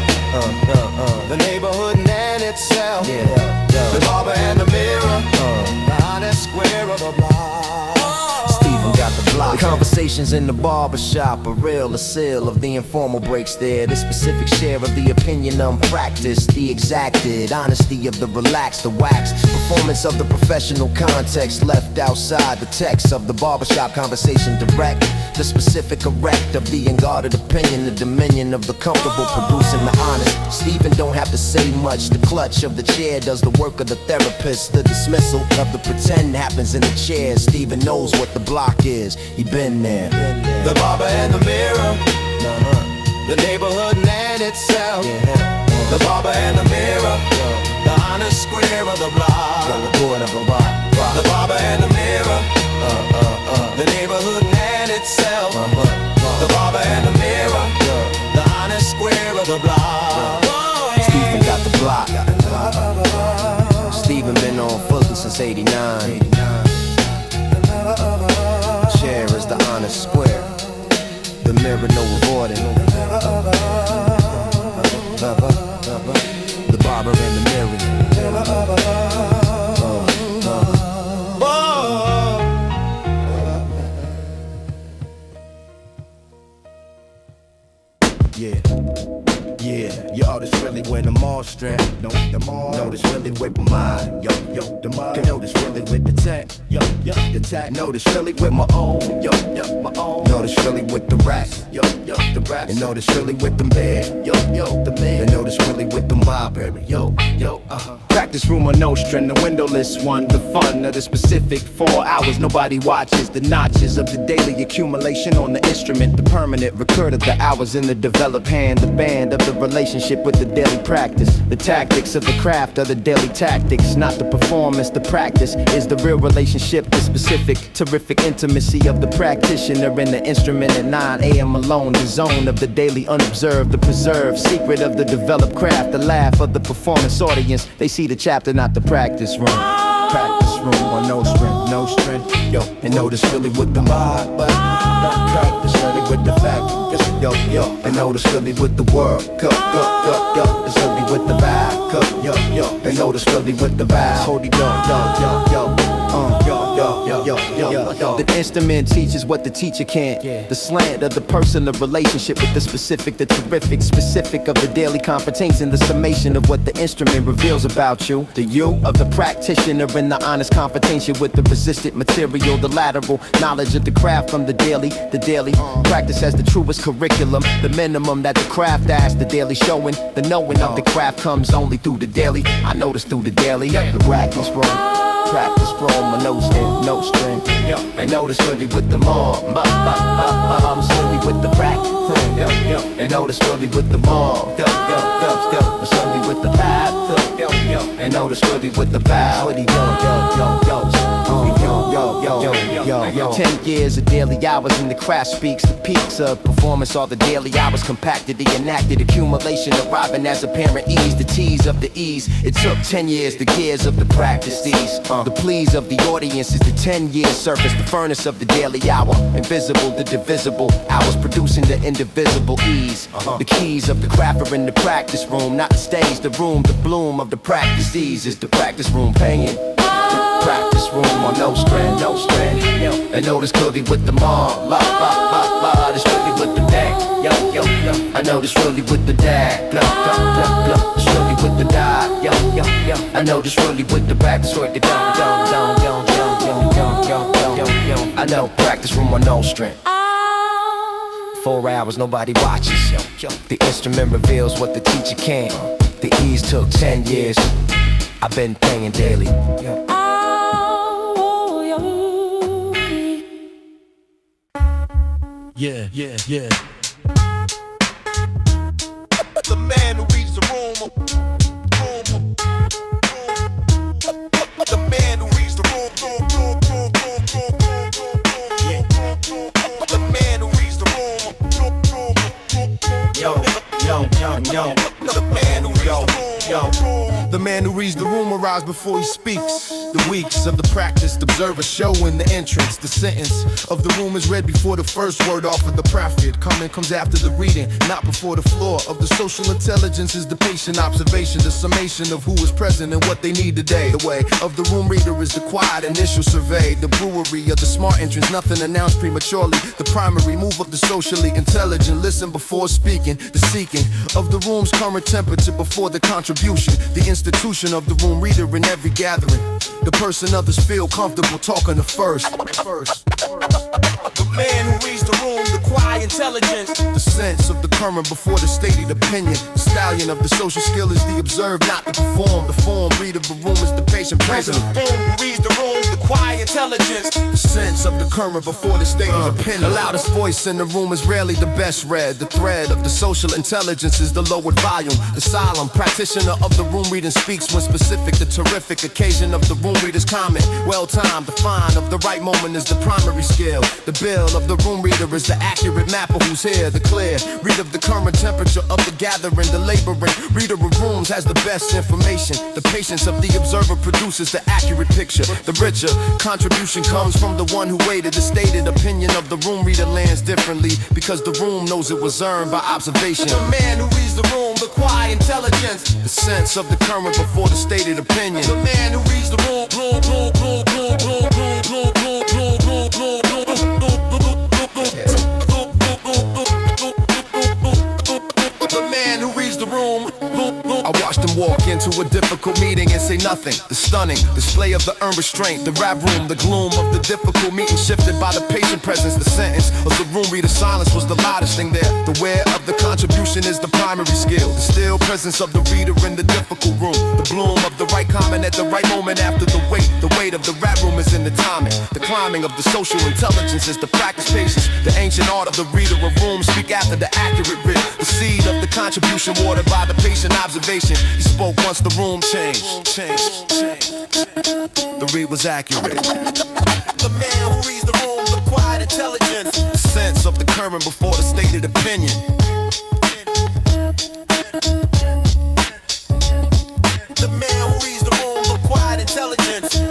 The neighborhood in itself. The Barber and the Mirror. The honest square of the block. Got the block. The conversations in the barbershop are real, the seal of the informal breaks there. The specific share of the opinion unpracticed, the exacted honesty of the relaxed, the waxed performance of the professional context left outside the text of the barbershop conversation direct. The specific erect of the unguarded opinion, the dominion of the comfortable producing the honest. Stephen don't have to say much. The clutch of the chair does the work of the therapist. The dismissal of the pretend happens in the chair. Stephen knows what the block is. He been there. The Barber and the Mirror. The neighborhood in itself. The Barber and the Mirror. The honest square of the block. The Barber and the Mirror. 89. Chair is the honest square. The mirror, no avoiding. The barber and the mirror. Yeah, you ought to really wear the Nostrand. Notice really with my mind. The mind. Can notice really with the tech. The tech. Notice really with my own. My own. Notice really with the racks. The racks. And notice really with the bed. The bed. And notice really with the library. Practice room on Nostrand, the windowless one. The fun of the specific 4 hours nobody watches. The notches of the daily accumulation on the instrument. The permanent record of the hours in the developed hand. The band of the relationship with the daily practice. The tactics of the craft are the daily tactics. Not the performance, the practice is the real relationship. The specific, terrific intimacy of the practitioner and the instrument at 9 a.m. alone. The zone of the daily unobserved, the preserved secret of the developed craft. The laugh of the performance audience. They see the chapter, not the practice room. Practice room on Nostrand, and notice really with the mind, but not practice really with the fact. And notice really with the world, it's really with the vibe, and notice really with the vibe. Hold it The instrument teaches what the teacher can't. The slant of the person, the relationship with the specific, the terrific, specific of the daily confrontation, the summation of what the instrument reveals about you. The you of the practitioner in the honest confrontation with the resistant material, the lateral knowledge of the craft from the daily practice as the truest curriculum, the minimum that the craft asks, the daily showing, the knowing of the craft comes only through the daily. I notice through the daily, the practice room, a Nostrand, and notice really with the mom, I'm silly with the practice, and notice really with the mom, silly with the vibe, and notice really with the vibe, yo. 10 years of daily hours in the craft speaks. The peaks of performance are the daily hours compacted, the enacted accumulation arriving as apparent ease. The T's of the E's. It took 10 years, the gears of the practice these. The pleas of the audience is the 10-year surface, the furnace of the daily hour. Invisible, the divisible hours producing the indivisible ease. The keys of the craft are in the practice room, not the stage, the room, the bloom of the practice ease is the practice room paying. Practice room on Nostrand, and notice clearly with the mom, it's really with the dad, I know this really with the dad, it's really with the dad, I know this really with the practice work, I know practice room on Nostrand. 4 hours, nobody watches. The instrument reveals what the teacher can't. The ease took 10 years. I've been paying daily. Yeah. The man who reads the room. The man who reads the room. The man who reads the room. Yo. The man who reads the room. The man who reads the room arrives before he speaks. The weeks of the practice, the observer show in the entrance. The sentence of the room is read before the first word off of the prophet. Coming comes after the reading, not before the floor. Of the social intelligence is the patient observation, the summation of who is present and what they need today. The way of the room reader is the quiet initial survey. The brewery of the smart entrance, nothing announced prematurely. The primary move of the socially intelligent, listen before speaking. The seeking of the room's current temperature before the contribution. The institution of the room reader in every gathering. The person others feel comfortable talking to first. The man who reads the room, the quiet intelligence. The sense of the current before the stated opinion. The stallion of the social skill is the observed, not the perform. The form read of the room is the patient present. The man who reads the room, the quiet intelligence. The sense of the current before the state of opinion. The loudest voice in the room is rarely the best read. The thread of the social intelligence is the lowered volume. The solemn practitioner of the room reading speaks when specific. The terrific occasion of the room reader's comment. Well timed, the fine of the right moment is the primary skill. The bill of the room reader is the accurate map of who's here. The clear read of the current temperature of the gathering. The laboring reader of rooms has the best information. The patience of the observer produces the accurate picture. The richer contribution comes from the one who waited. The stated opinion of the room reader lands differently because the room knows it was earned by observation. The man who reads the room, the quiet intelligence. The sense of the current before the stated opinion. The man who reads the room, the man who reads the room. I watched them walk into a difficult meeting and say nothing. The stunning display of the unrestraint. The rap room, the gloom of the difficult meeting shifted by the patient presence. The sentence of the room reader's silence was the loudest thing there. The where of the contribution is the primary skill. The still presence of the reader in the difficult room. The bloom of the right comment at the right moment after the weight. The weight of the rap room is in the timing. The climbing of the social intelligence is the practice patience. The ancient art of the reader of rooms speak after the accurate writ. The seed of the contribution watered by the patient observation. He spoke once the room changed. The read was accurate. The man who reads the room, the quiet intelligence. The sense of the current before the stated opinion. The man who reads the room, the quiet intelligence.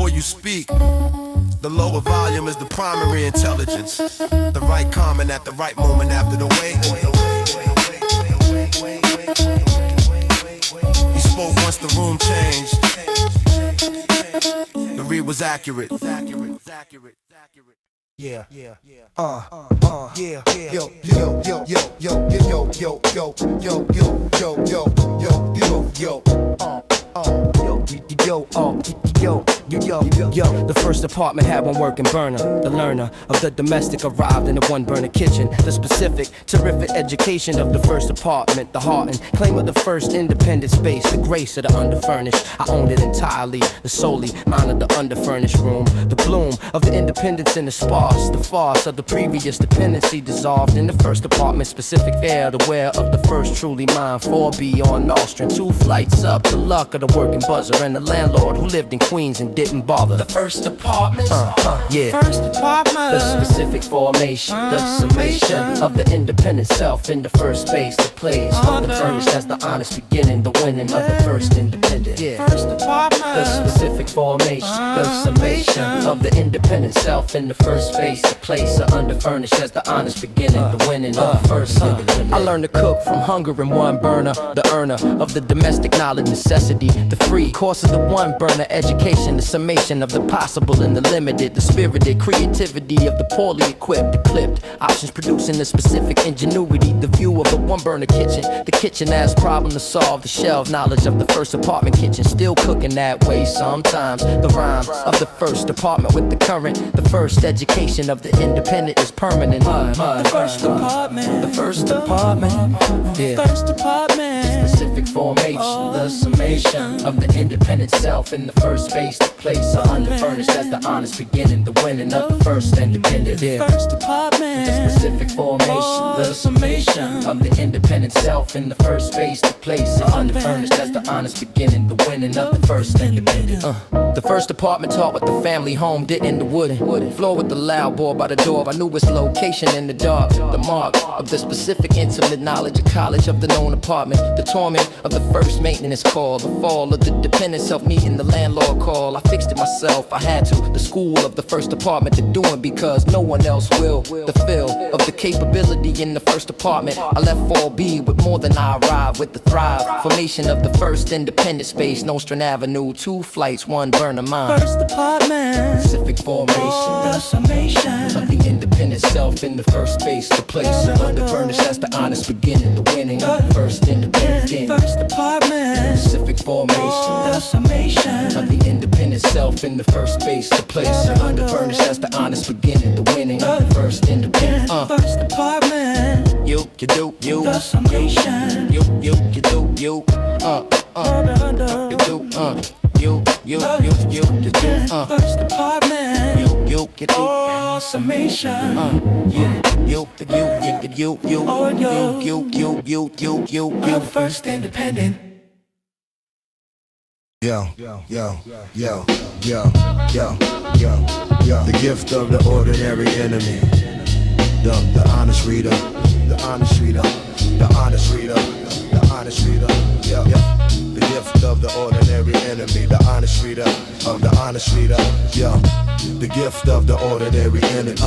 You speak. The lower volume is the primary intelligence. The right comment at the right moment after the wait. He spoke once the room changed. The read was accurate. Yeah. Yeah. Yo. The first apartment had one working burner. The learner of the domestic arrived in a one burner kitchen. The specific, terrific education of the first apartment. The heart and claim of the first independent space. The grace of the underfurnished. I owned it entirely. The solely mine of the underfurnished room. The bloom of the independence in the sparse. The farce of the previous dependency dissolved in the first apartment. Specific air, the wear of the first truly mine. 4B on Nostrand, 2 flights up. The luck of the working buzzer and the landlord who lived in Queens and didn't bother. The first apartment, yeah. First apartment. The specific formation, the summation of the independent self in the first space. The place underfurnished as the honest beginning, the winning of the first independent. Yeah. First apartment. The specific formation, the summation of the independent self in the first space. The place underfurnished as the honest beginning, the winning of the first independent. I learned to cook from hunger in one burner, the earner of the domestic knowledge necessity. The free course of the one burner education, the summation of the possible and the limited, the spirited creativity of the poorly equipped, the clipped options producing the specific ingenuity, the view of the one burner kitchen, the kitchen as problem to solve, the shelf knowledge of the first apartment kitchen, still cooking that way sometimes. The rhyme of the first apartment with the current, the first education of the independent is permanent. The first apartment. The first apartment. Yeah. First apartment. Specific formation, the summation of the independent self in the first space, the place underfurnished as the honest beginning, the winning of the first independent. Yeah. First apartment. The specific formation, the summation of the independent self in the first space, the place underfurnished as the honest beginning, the winning of the first independent. The first apartment taught what the family home did in the wooden floor with the loud board by the door. I knew its location in the dark, the mark of the specific intimate knowledge of college of the known apartment, the torment of the first maintenance call, the fall of the dependent self meeting the landlord call. I fixed it myself, I had to. The school of the first apartment to do it because no one else will. The feel of the capability stability in the first apartment. I left 4B with more than I arrived with the thrive. Formation of the first independent space, Nostrand Avenue, 2 flights, 1 burner mine. First apartment, Pacific formation, the summation of the independent self in the first space, the place. Underfurnished, that's the honest beginning, the winning of the first independent game. First apartment, Pacific formation, the summation of the independent self in the first space, the place. Underfurnished, that's the honest beginning, the winning of the first independent. First apartment, You do, you. the summation You do, you. You do, You do, First apartment, you, oh, summation you, first independent. Yo, yo, yo, yo, yo, yo, yo, yo. The gift of the ordinary enemy. The honest reader. The honest reader. The honest reader. The honest reader. Yo, yo. The gift of the ordinary enemy. The honest reader. Of the honest reader. Yo. The gift of the ordinary enemy.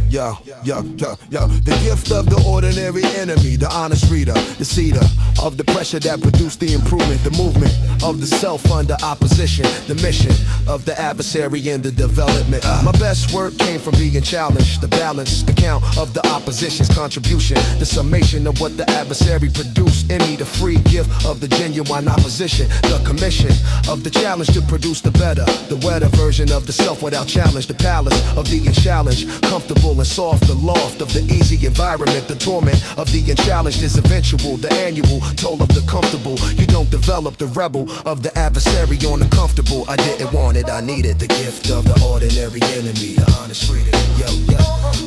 Yo, yo, yo, yo. The gift of the ordinary enemy, the honest reader, the cedar of the pressure that produced the improvement, the movement of the self under opposition, the mission of the adversary in the development. My best work came from being challenged, the balance, the count of the opposition's contribution, the summation of what the adversary produced in me, the free gift of the genuine opposition, the commission of the challenge to produce the better, the wetter version of the self without challenge, the palace of the unchallenged, comfortable and soft, the loft of the easy environment, the torment of the unchallenged is eventual, the annual toll of the comfortable. You don't develop the rebel of the adversary on the comfortable. I didn't want it, I needed the gift of the ordinary enemy, the honest reader. Yo, yo,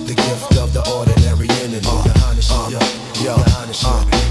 the gift of the ordinary enemy, the honest reader.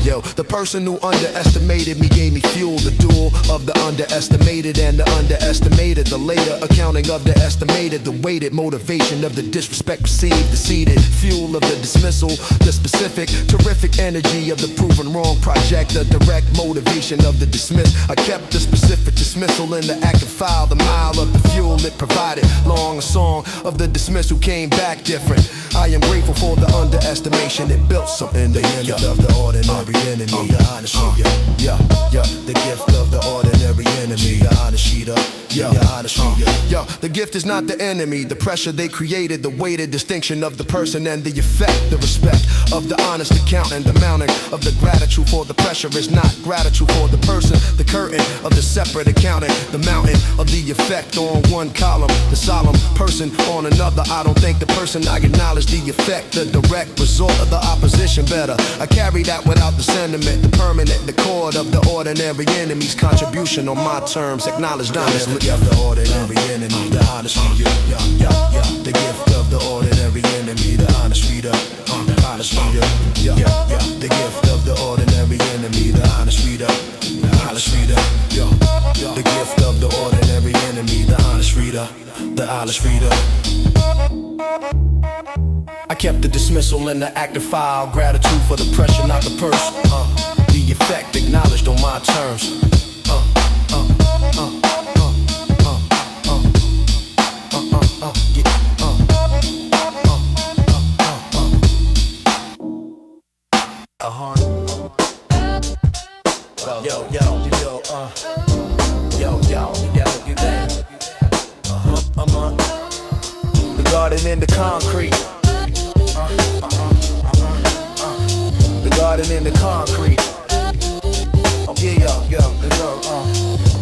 Yo, the person who underestimated me gave me fuel, the duel of the underestimated and the underestimated, the later accounting of the estimated, the weighted motivation of the disrespect received, the seeded fuel of the dismissal, the specific, terrific energy of the proven wrong project, the direct motivation of the dismissed. I kept the specific dismissal in the active file, the mile of the fuel it provided, long a song of the dismissal came back different. I am grateful for the underestimation, it built something, the end of the ordinary enemy, the honest reader. Yeah, yeah, the gift of the ordinary enemy, the honest reader. Yeah, the honest reader. Yeah, the gift is not the enemy, the pressure they created, the weighted distinction of the person and the effect, the respect of the honest accountant, the mounting of the gratitude for the pressure is not gratitude for the person, the curtain of the separate accounting, the mountain of the effect on one column, the solemn person on another. I don't think the person I acknowledge the effect, the direct result of the opposition better. I carry that without the sentiment, the permanent, the chord of the ordinary enemy's contribution on my terms, acknowledged honestly. Of the ordinary enemy, the honest reader. Yeah, yeah, yeah. The gift of the ordinary enemy, the honest reader. The honest reader. Yeah, yeah, yeah. The gift of the ordinary enemy, the honest reader. The honest reader. Yeah, yeah. The gift of the ordinary enemy, the honest reader. The honest reader. I kept the dismissal in the active file, gratitude for the pressure, not the person. The effect acknowledged on my terms. Yo, yo, yo, yo, yo, you gotta do that. The garden in the concrete. The garden in the concrete. Yeah, yo,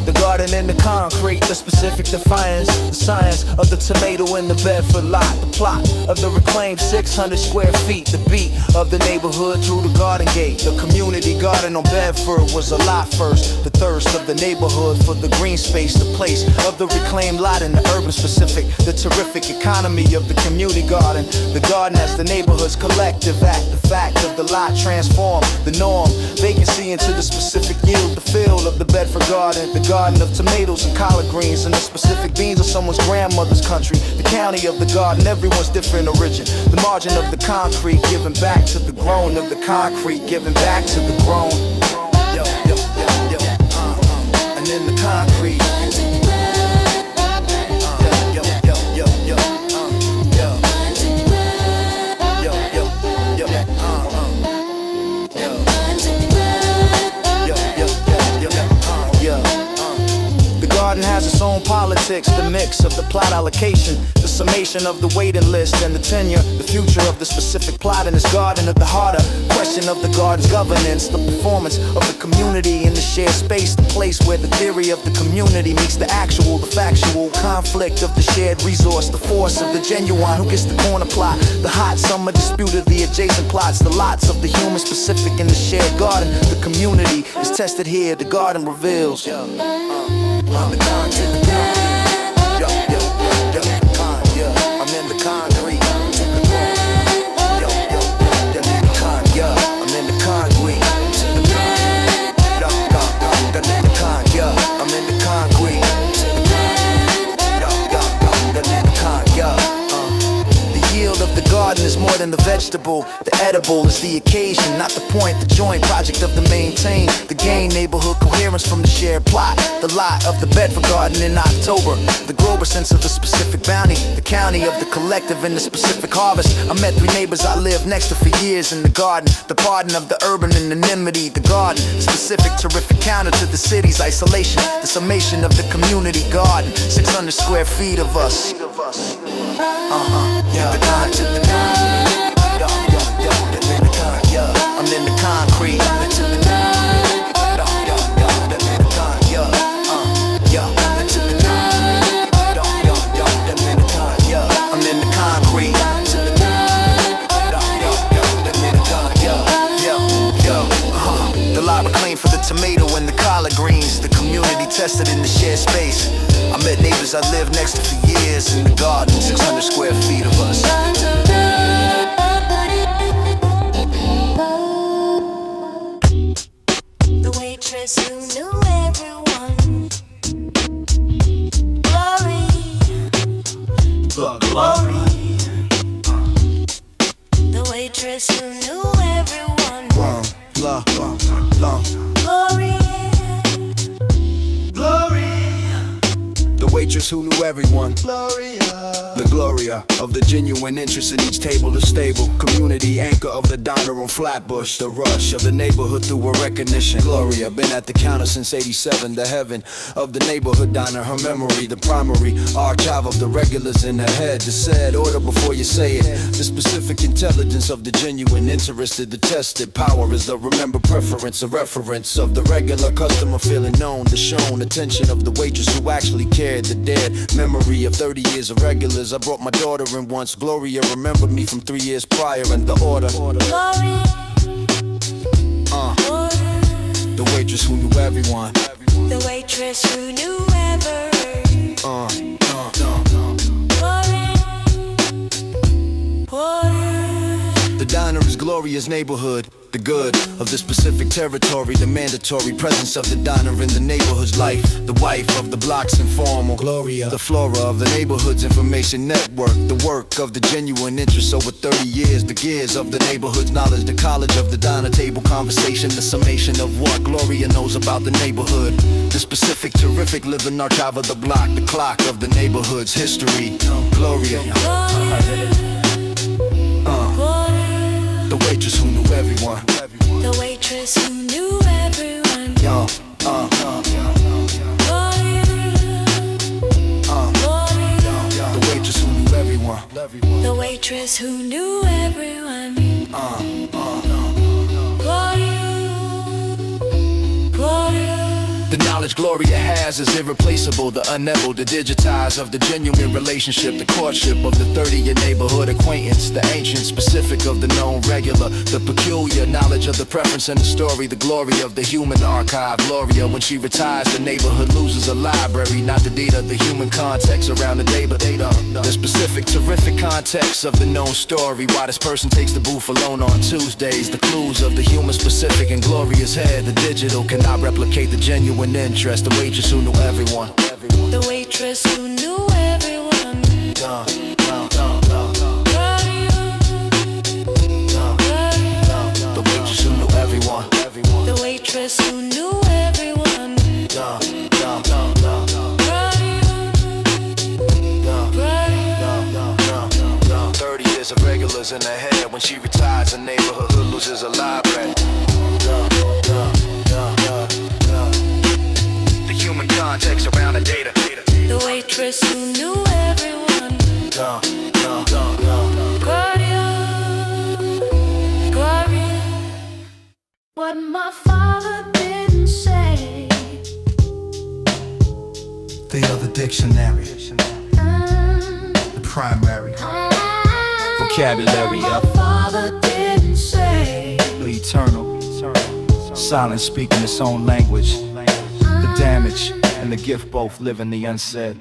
the garden in the concrete, the specific defiance, the science of the tomato in the Bedford lot, the plot of the reclaimed 600 square feet, the beat of the neighborhood through the garden gate. The community garden on Bedford was a lot first, the thirst of the neighborhood for the green space, the place of the reclaimed lot in the urban specific, the terrific economy of the community garden, the garden as the neighborhood's collective act, the fact of the lot transformed the norm, vacancy into the specific yield, the field of the Bedford garden, the garden of tomatoes and collard greens, and the specific beans of someone's grandmother's country, the county of the garden, everyone's different origin, the margin of the concrete, giving back to the grown of the concrete, giving back to the grown. Yo, yo, yo, yo, and in the concrete. Yo, yo, yo, yo, yo, yo, yo, yo, yo, tone politics, the mix of the plot allocation, the summation of the waiting list and the tenure, the future of the specific plot in this garden of the harder question of the garden's governance, the performance of the community in the shared space, the place where the theory of the community meets the actual, the factual conflict of the shared resource, the force of the genuine who gets the corner plot, the hot summer dispute of the adjacent plots, the lots of the human specific in the shared garden, the community is tested here, the garden reveals. I'm the content. I'm in the concrete. I'm in the concrete. I'm in the concrete. The yield of the garden is more than the vegetable. The edible is the occasion, not the point, the joint project of the maintain, the gain neighborhood coherence from the shared plot, the lot of the Bedford Garden in October, the Grover sense of the specific bounty, the county of the collective in the specific harvest. I met 3 neighbors I lived next to for years in the garden, the pardon of the urban anonymity, the garden, specific terrific counter to the city's isolation, the summation of the community garden, 600 square feet of us. Yeah, I'm in the concrete. I'm in the concrete. The lot reclaimed for the tomato and the collard greens. The community tested in the shared space. I met neighbors I lived next to for years in the garden, 600 square feet of us. The waitress who knew everyone. Glory. Glory. The waitress who knew everyone. Glory. Glory. The waitress who knew everyone. The Gloria of the genuine interest in each table is stable. Community anchor of the diner on Flatbush. The rush of the neighborhood through a recognition. Gloria been at the counter since 87. The heaven of the neighborhood diner. Her memory, the primary archive of the regulars in her head. The said order before you say it. The specific intelligence of the genuine interested. The tested power is the remember preference. A reference of the regular customer feeling known. The shown attention of the waitress who actually cared. The dead memory of 30 years of regulars. I brought my daughter in once. Gloria remembered me from 3 years prior. And the order. Glory. The waitress who knew everyone. The waitress who knew everyone. The diner is Gloria's neighborhood. The good of the specific territory, the mandatory presence of the diner in the neighborhood's life. The wife of the block's informal Gloria, the flora of the neighborhood's information network. The work of the genuine interest over 30 years. The gears of the neighborhood's knowledge. The college of the diner table conversation. The summation of what Gloria knows about the neighborhood. The specific terrific living archive of the block. The clock of the neighborhood's history. Gloria. The waitress who knew everyone. The waitress who knew everyone. The waitress who knew everyone. The waitress who knew everyone. The knowledge Gloria has is irreplaceable. The unable to digitize of the genuine relationship. The courtship of the 30-year neighborhood acquaintance. The ancient specific of the known regular. The peculiar knowledge of the preference and the story. The glory of the human archive. Gloria, when she retires, the neighborhood loses a library. Not the data, the human context around the day, but they don't know. The specific, terrific context of the known story. Why this person takes the booth alone on Tuesdays. The clues of the human specific and Gloria's head. The digital cannot replicate the genuine interest. The waitress who knew everyone. The waitress who knew everyone. The waitress who knew everyone. The waitress who knew everyone. 30 years of regulars in her head. When she retires, the neighborhood loses a library. The human context around the data. Waitress who knew everyone. Gloria. What my father didn't say. The other dictionary, the primary vocabulary My of father didn't say. the eternal. Silence speaking its own language. The damage and the gift both live in the unsaid.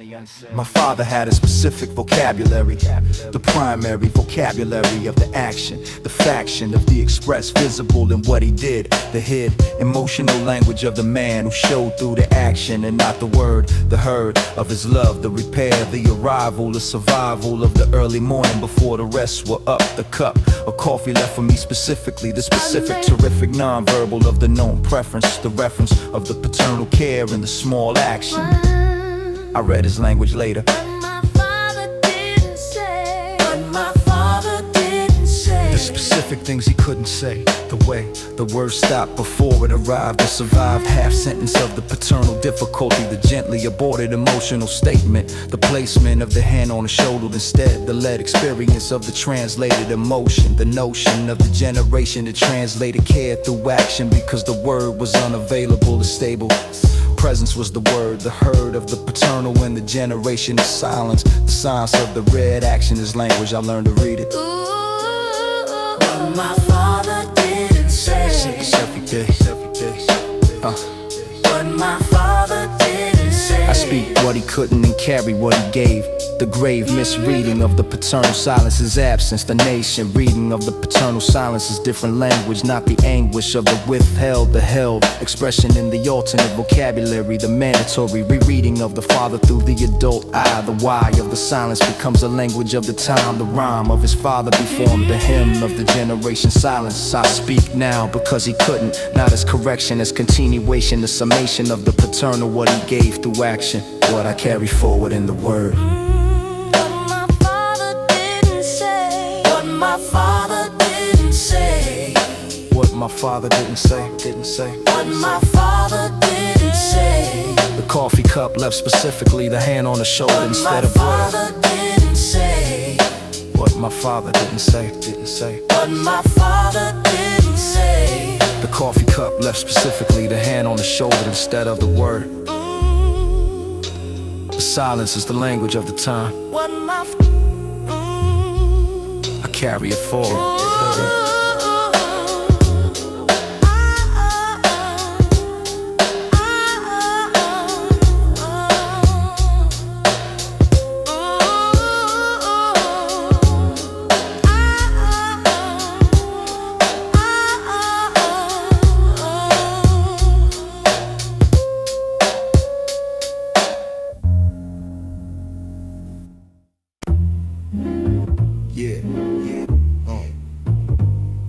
My father had a specific vocabulary, the primary vocabulary of the action, the faction of the express visible in what he did, the hid emotional language of the man who showed through the action and not the word, the herd of his love, the repair, the arrival, the survival of the early morning before the rest were up. The cup of coffee left for me specifically, the specific terrific non-verbal of the known preference, the reference of the paternal care and the small action. I read his language later. My father didn't say. What my father didn't say. The specific things he couldn't say. The way the word stopped before it arrived. The survived half sentence of the paternal difficulty. The gently aborted emotional statement. The placement of the hand on the shoulder instead. The led experience of the translated emotion. The notion of the generation that translated care through action. Because the word was unavailable or stable. Presence was the word, the herd of the paternal and the generation of silence. The science of the red action is language, I learned to read it. Ooh, what my father didn't say. Every day. What my father didn't say. I speak what he couldn't and carry what he gave. The grave misreading of the paternal silence's absence. The nation reading of the paternal silence's different language. Not the anguish of the withheld, the held expression in the alternate vocabulary. The mandatory rereading of the father through the adult eye. The why of the silence becomes a language of the time. The rhyme of his father beformed the hymn of the generation silence. I speak now because he couldn't. Not as correction, as continuation. The summation of the paternal, what he gave through action. What I carry forward in the word. My father didn't say. What my father didn't say, What my father didn't say. The coffee cup left specifically, the hand on the shoulder instead of What my word. father didn't say. What my father didn't say. What my father didn't say. The coffee cup left specifically, the hand on the shoulder instead of the word. The silence is the language of the time. What my Carry it forward.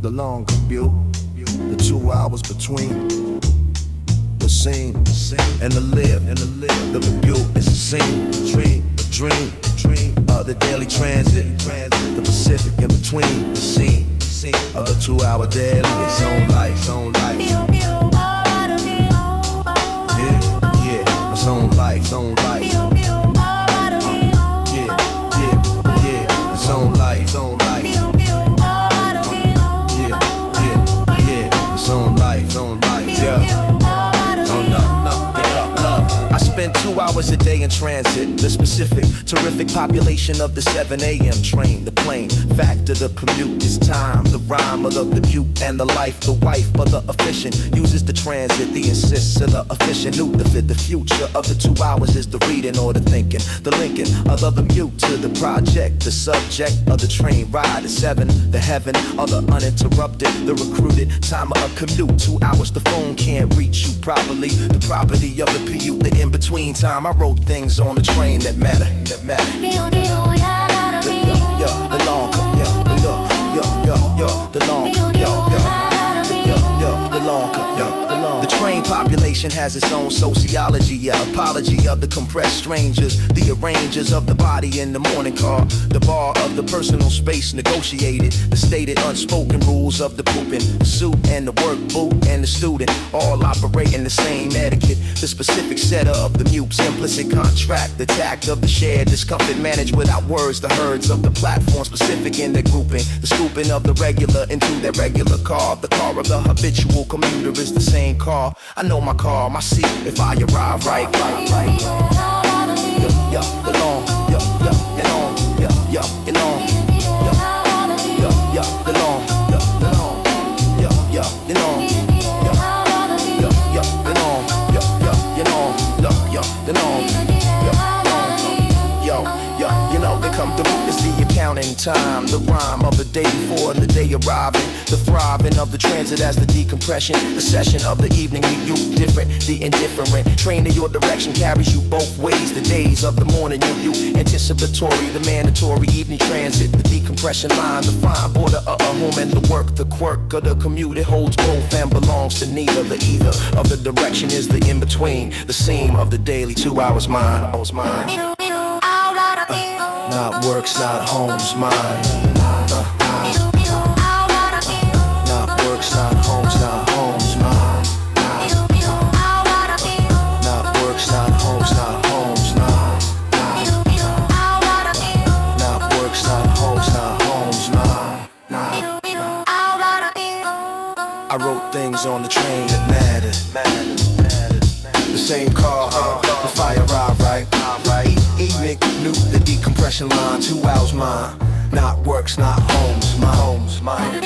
The long commute, the 2 hours between the scene and the live. The commute is a scene, a dream of the daily transit. The Pacific in between the scene of the 2 hour daily. It's on life. Yeah, it's on life. It's on life. It's on life. It's on life. I spend 2 hours a day in transit. The specific, terrific population of the 7 a.m. train. The plane factor, the commute is time. The rhyme of the butte and the life. The wife of the efficient uses the transit. The insists of the efficient new to fit the future of the 2 hours is the reading or the thinking. The linking of the mute to the project. The subject of the train ride is 7. The heaven of the uninterrupted. The recruited time of a commute. 2 hours the phone can't reach you properly. The property of the PU, the in-between time. I wrote things on the train that matter. The long the long the long the long the train population has its own sociology, apology of the compressed strangers, the arrangers of the body in the morning car, the bar of the personal space negotiated, the stated unspoken rules of the pooping, the suit and the work boot and the student, all operating the same etiquette, the specific setup of the mute's implicit contract, the tact of the shared discomfort managed without words, the herds of the platform specific in the grouping, the scooping of the regular into their regular car, the car of the habitual commuter is the same car. I know my car, my seat, if I arrive right. Yo, the long, yo, the long, yo, the long, yo, the long, yo, the long, yo, the long, yo, the long, yo, the long, you know they come through. It's the accounting time, the rhyme of the day before and the day arriving, the thriving of the transit as the decompression, the session of the evening, you different, the indifferent, train in your direction carries you both ways, the days of the morning, you anticipatory, the mandatory evening transit, the decompression line, the fine border of a home and the work, the quirk of the commute, it holds both and belongs to neither, the either of the direction is the in-between, the seam of the daily 2 hours mine, not works, not homes, mine. Not works, not homes, not homes, mine. Not works, not homes, not homes, mine. Not works, not homes, not homes, mine. I wrote things on the train that mattered. The same car, the fire arrived right. Evening, knew the decompression line, 2 hours mine. Not works, not homes, my homes, mine.